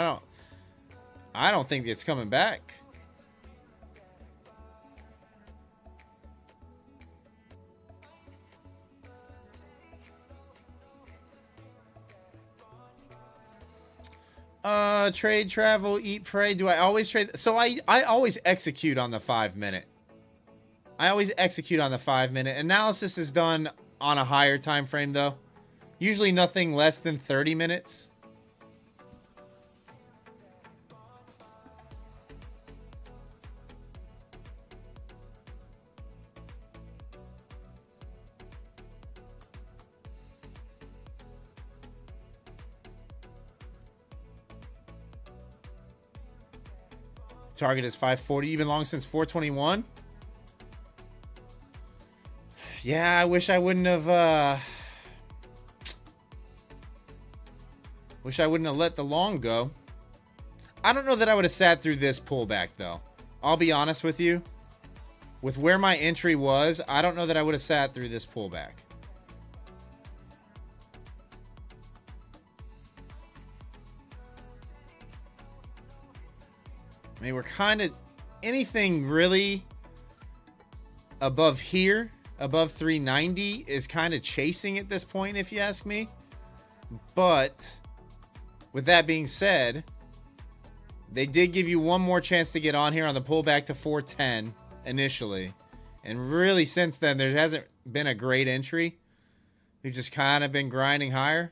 A: I don't think it's coming back. Trade, travel, eat, pray. Do I always trade? So I always execute on the 5 minute. I always execute on the 5 minute. Analysis is done on a higher time frame though. Usually nothing less than 30 minutes. Target is 540. You've been long since 421. Yeah, I wish I wouldn't have. Wish I wouldn't have let the long go. I don't know that I would have sat through this pullback though. I'll be honest with you. With where my entry was, I don't know that I would have sat through this pullback. I mean, we're kind of anything really above here, above 390 is kind of chasing at this point, if you ask me. But with that being said, they did give you one more chance to get on here on the pullback to 410 initially. And really since then, there hasn't been a great entry. We've just kind of been grinding higher.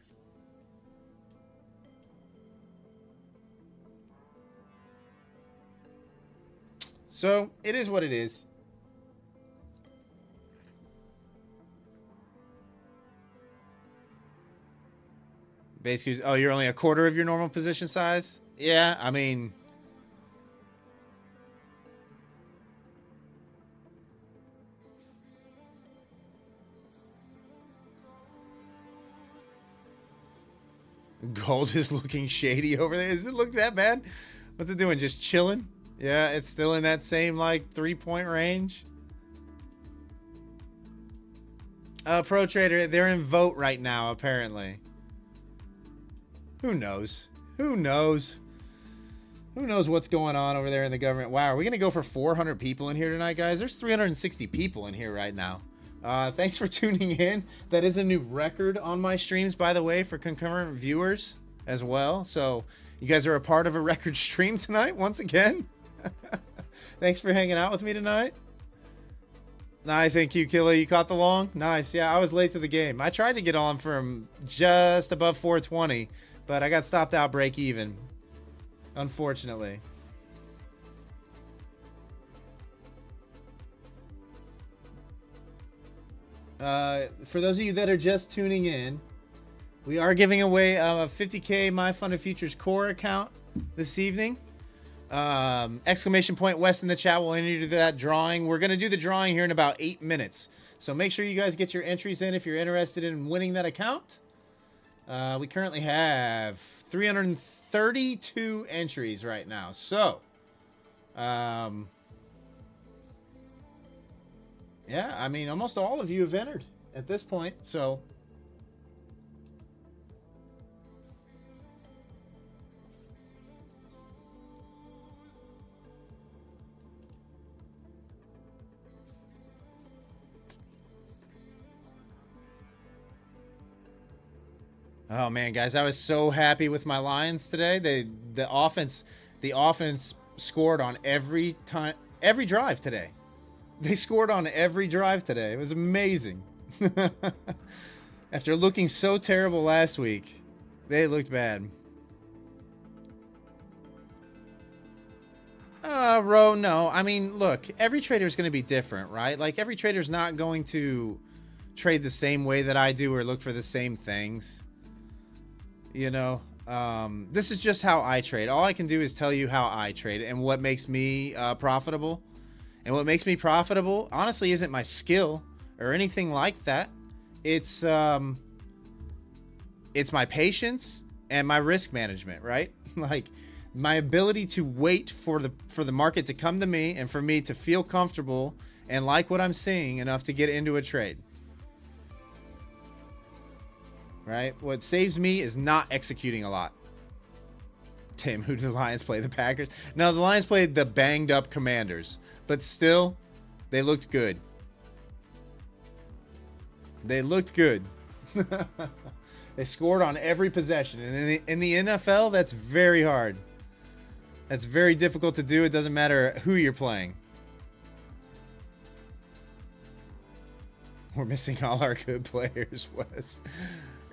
A: So, it is what it is. Basically, oh, you're only a quarter of your normal position size? Yeah, I mean... Gold is looking shady over there. Does it look that bad? What's it doing? Just chilling? Yeah, it's still in that same, like, 3-point range. Pro Trader, they're in vote right now, apparently. Who knows? Who knows? Who knows what's going on over there in the government? Wow, are we going to go for 400 people in here tonight, guys? There's 360 people in here right now. Thanks for tuning in. That is a new record on my streams, by the way, for concurrent viewers as well. So you guys are a part of a record stream tonight, once again. Thanks for hanging out with me tonight. Nice, thank you, Killa. You caught the long? Nice. Yeah, I was late to the game. I tried to get on from just above 420, but I got stopped out break even, unfortunately. For those of you that are just tuning in, we are giving away a 50K MyFundedFutures core account this evening. Exclamation point West in the chat will enter you to that drawing. We're going to do the drawing here in about 8 minutes. So make sure you guys get your entries in if you're interested in winning that account. We currently have 332 entries right now. So, yeah, I mean, almost all of you have entered at this point. So, oh man, guys, I was so happy with my Lions today. The offense scored on every drive today. They scored on every drive today. It was amazing. After looking so terrible last week, they looked bad. Ro, no. I mean, look, every trader is going to be different, right? Like, every trader's not going to trade the same way that I do or look for the same things. You know, this is just how I trade. All I can do is tell you how I trade and what makes me profitable. And what makes me profitable, honestly, isn't my skill or anything like that. It's my patience and my risk management, right? Like, my ability to wait for the market to come to me and for me to feel comfortable and like what I'm seeing enough to get into a trade. Right? What saves me is not executing a lot. Tim, who did the Lions play? The Packers? No, the Lions played the banged up Commanders. But still, they looked good. They looked good. They scored on every possession. And in the NFL, that's very hard. That's very difficult to do. It doesn't matter who you're playing. We're missing all our good players, Wes.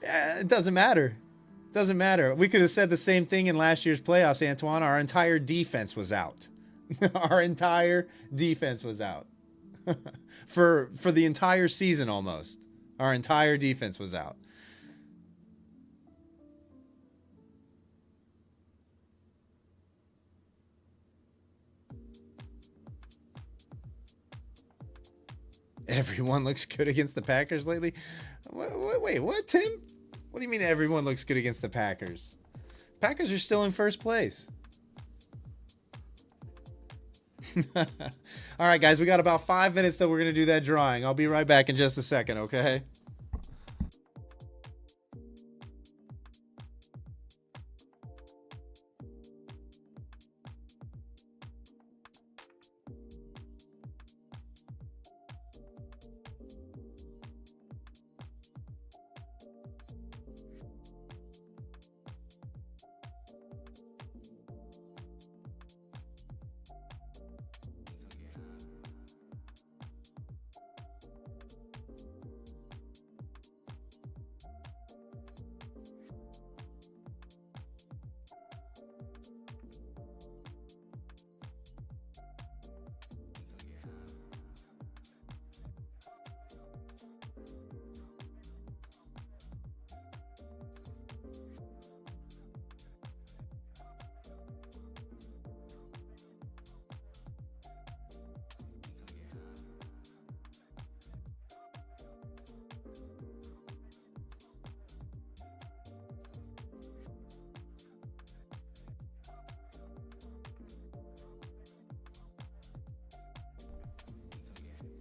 A: Yeah, it doesn't matter. It doesn't matter. We could have said the same thing in last year's playoffs, Antoine. Our entire defense was out. Our entire defense was out. for the entire season almost. Our entire defense was out. Everyone looks good against the Packers lately. Wait, what, Tim? What do you mean everyone looks good against the Packers? Packers are still in first place. All right, guys, we got about 5 minutes that we're going to do that drawing. I'll be right back in just a second, okay?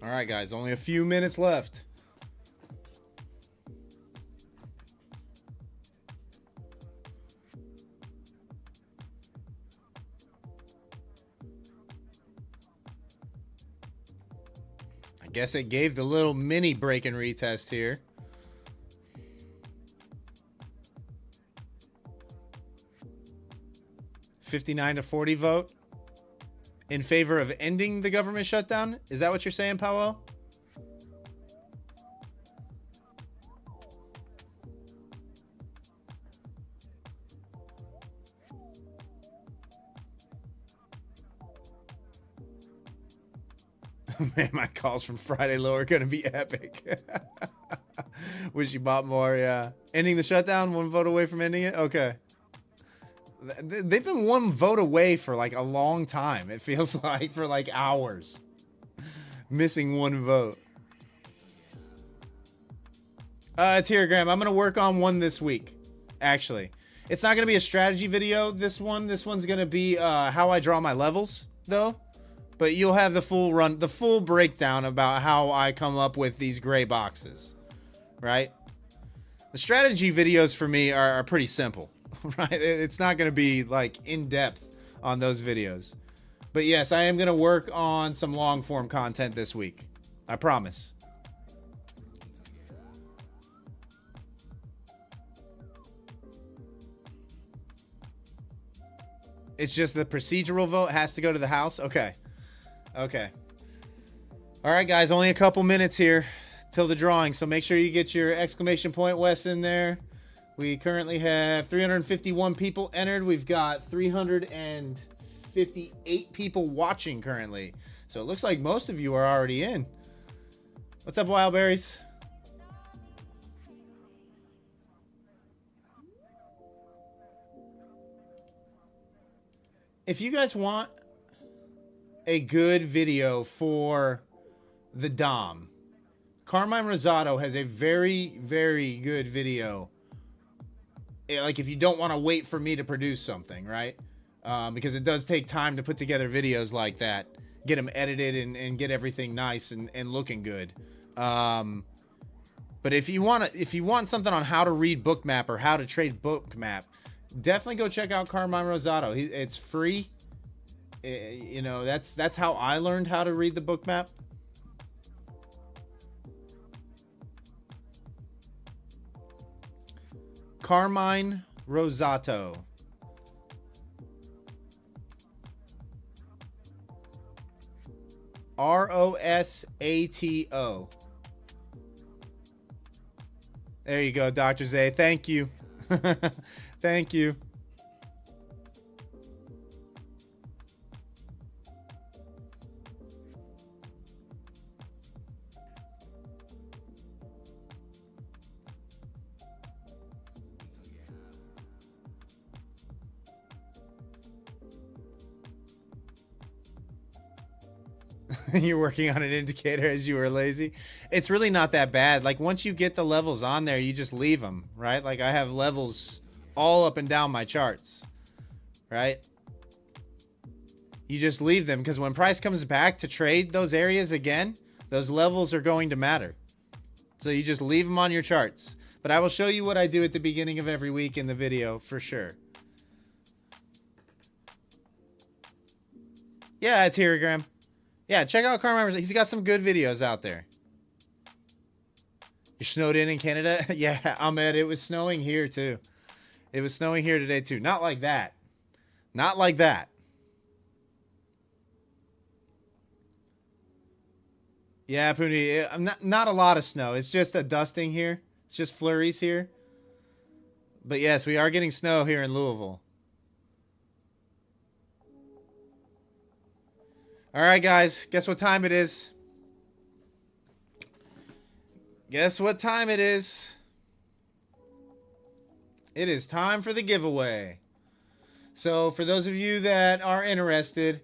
A: All right, guys, only a few minutes left. I guess it gave the little mini break and retest here. $59 to $40 vote. in favor of ending the government shutdown? Is that what you're saying, Powell? Man, my calls from Friday low are going to be epic. Wish you bought more, yeah. Ending the shutdown, 1 vote away from ending it? Okay. They've been 1 vote away for like a long time. It feels like for like hours. Missing 1 vote. Telegram, I'm going to work on one this week, actually. It's not going to be a strategy video, this one. This one's going to be how I draw my levels, though. But you'll have the full breakdown about how I come up with these gray boxes, right? The strategy videos for me are pretty simple, right? It's not going to be like in depth on those videos. But yes, I am going to work on some long form content this week. I promise. It's just the procedural vote has to go to the House. Okay. Okay. All right, guys, only a couple minutes here till the drawing, so make sure you get your exclamation point Wes in there. We currently have 351 people entered. We've got 358 people watching currently. So it looks like most of you are already in. What's up, Wildberries? If you guys want a good video for the Dom, Carmine Rosado has a very, very good video. Like if you don't want to wait for me to produce something, right? Because it does take time to put together videos like that, get them edited and get everything nice and looking good. But if you want something on how to read Bookmap or how to trade Bookmap, definitely go check out Carmine Rosado. It's free. You know, that's how I learned how to read the Bookmap. Carmine Rosato. Rosato. There you go, Dr. Zay. Thank you. Thank you. You're working on an indicator as you were lazy. It's really not that bad. Like once you get the levels on there, you just leave them, right? Like I have levels all up and down my charts, right? You just leave them because when price comes back to trade those areas again, those levels are going to matter. So you just leave them on your charts. But I will show you what I do at the beginning of every week in the video for sure. Yeah, it's Hierogram. Yeah, check out Carmine. He's got some good videos out there. You're snowed in Canada? Yeah, Ahmed, it was snowing here too. It was snowing here today too. Not like that. Not like that. Yeah, Puni, not a lot of snow. It's just a dusting here. It's just flurries here. But yes, we are getting snow here in Louisville. All right, guys, guess what time it is? Guess what time it is? It is time for the giveaway. So for those of you that are interested,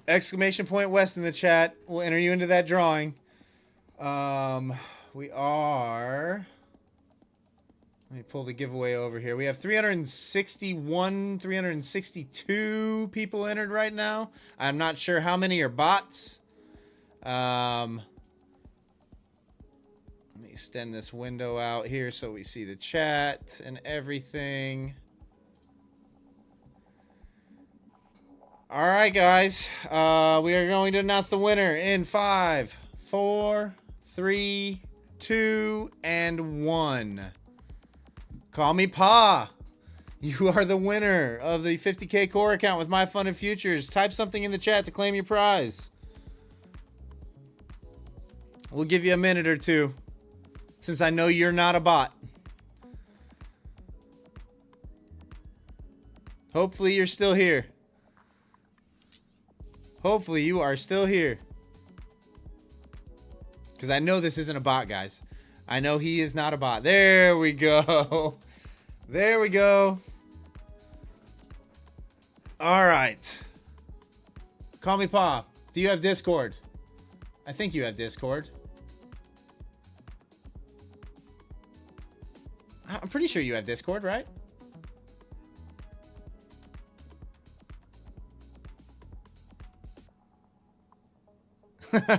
A: exclamation point West in the chat will enter you into that drawing. We are... Let me pull the giveaway over here. We have 362 people entered right now. I'm not sure how many are bots. Let me extend this window out here so we see the chat and everything. All right, guys. We are going to announce the winner in 5, 4, 3, 2, and 1. Call me Pa. You are the winner of the 50K core account with MyFundedFutures. Type something in the chat to claim your prize. We'll give you a minute or two, since I know you're not a bot. Hopefully you're still here. Hopefully you are still here. Because I know this isn't a bot, guys. I know he is not a bot. There we go. There we go. All right. Call me Pa. Do you have Discord? I think you have Discord. I'm pretty sure you have Discord, right?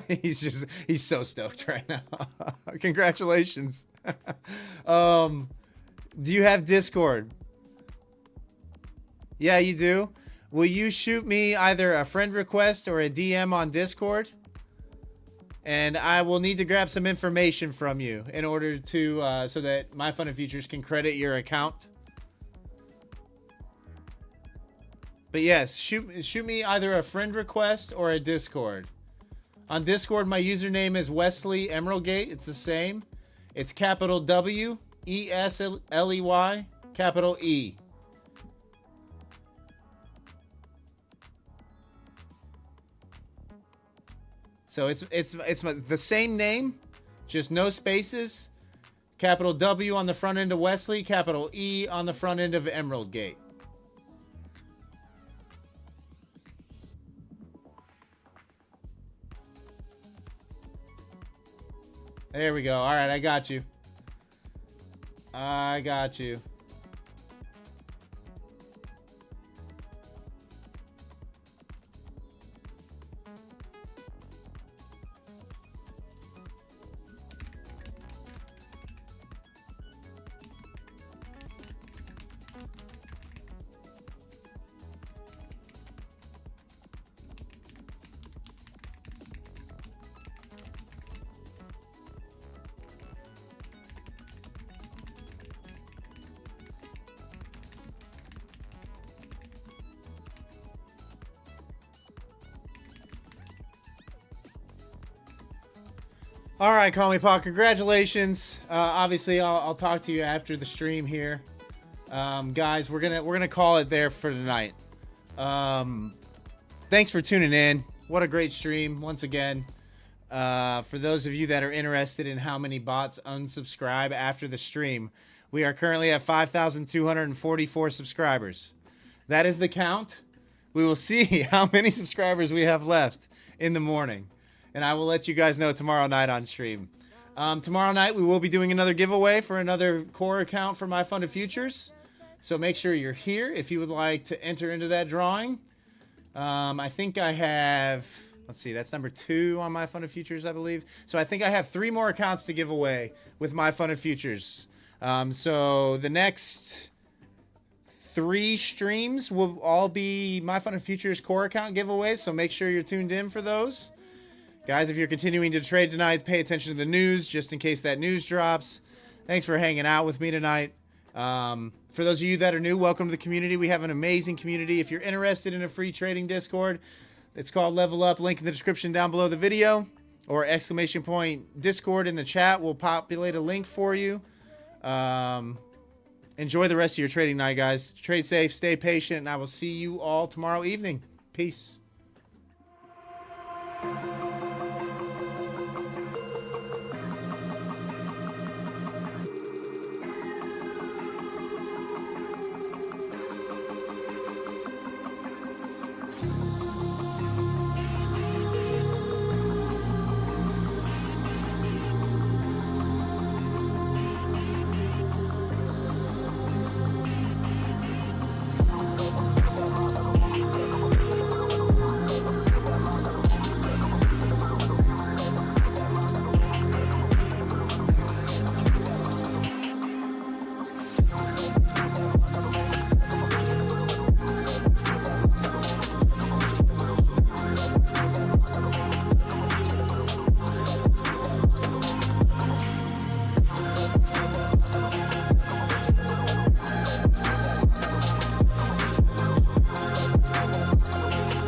A: he's so stoked right now. Congratulations. Do you have Discord? Yeah, you do. Will you shoot me either a friend request or a DM on Discord? And I will need to grab some information from you in order to so that MyFundedFutures can credit your account. But yes, shoot me either a friend request or a Discord. On Discord, my username is WesleyEmeraldGate. It's the same. It's capital W, E-S-L-E-Y, capital E. So it's the same name, just no spaces. Capital W on the front end of Wesley, capital E on the front end of EmeraldGate. There we go. All right, I got you. I got you. All right, Call Me Pa, congratulations. Obviously, I'll talk to you after the stream here. Guys, we're gonna call it there for tonight. Thanks for tuning in. What a great stream once again. For those of you that are interested in how many bots unsubscribe after the stream, we are currently at 5,244 subscribers. That is the count. We will see how many subscribers we have left in the morning. And I will let you guys know tomorrow night on stream. Tomorrow night, we will be doing another giveaway for another core account for MyFundedFutures. So make sure you're here if you would like to enter into that drawing. I think I have, let's see, that's number 2 on MyFundedFutures, I believe. So I think I have 3 more accounts to give away with MyFundedFutures. So the next 3 streams will all be MyFundedFutures core account giveaways. So make sure you're tuned in for those. Guys, if you're continuing to trade tonight, pay attention to the news just in case that news drops. Thanks for hanging out with me tonight. For those of you that are new, welcome to the community. We have an amazing community. If you're interested in a free trading Discord, it's called Level Up. Link in the description down below the video, or !Discord in the chat will populate a link for you. Enjoy the rest of your trading night, guys. Trade safe, stay patient, and I will see you all tomorrow evening. Peace.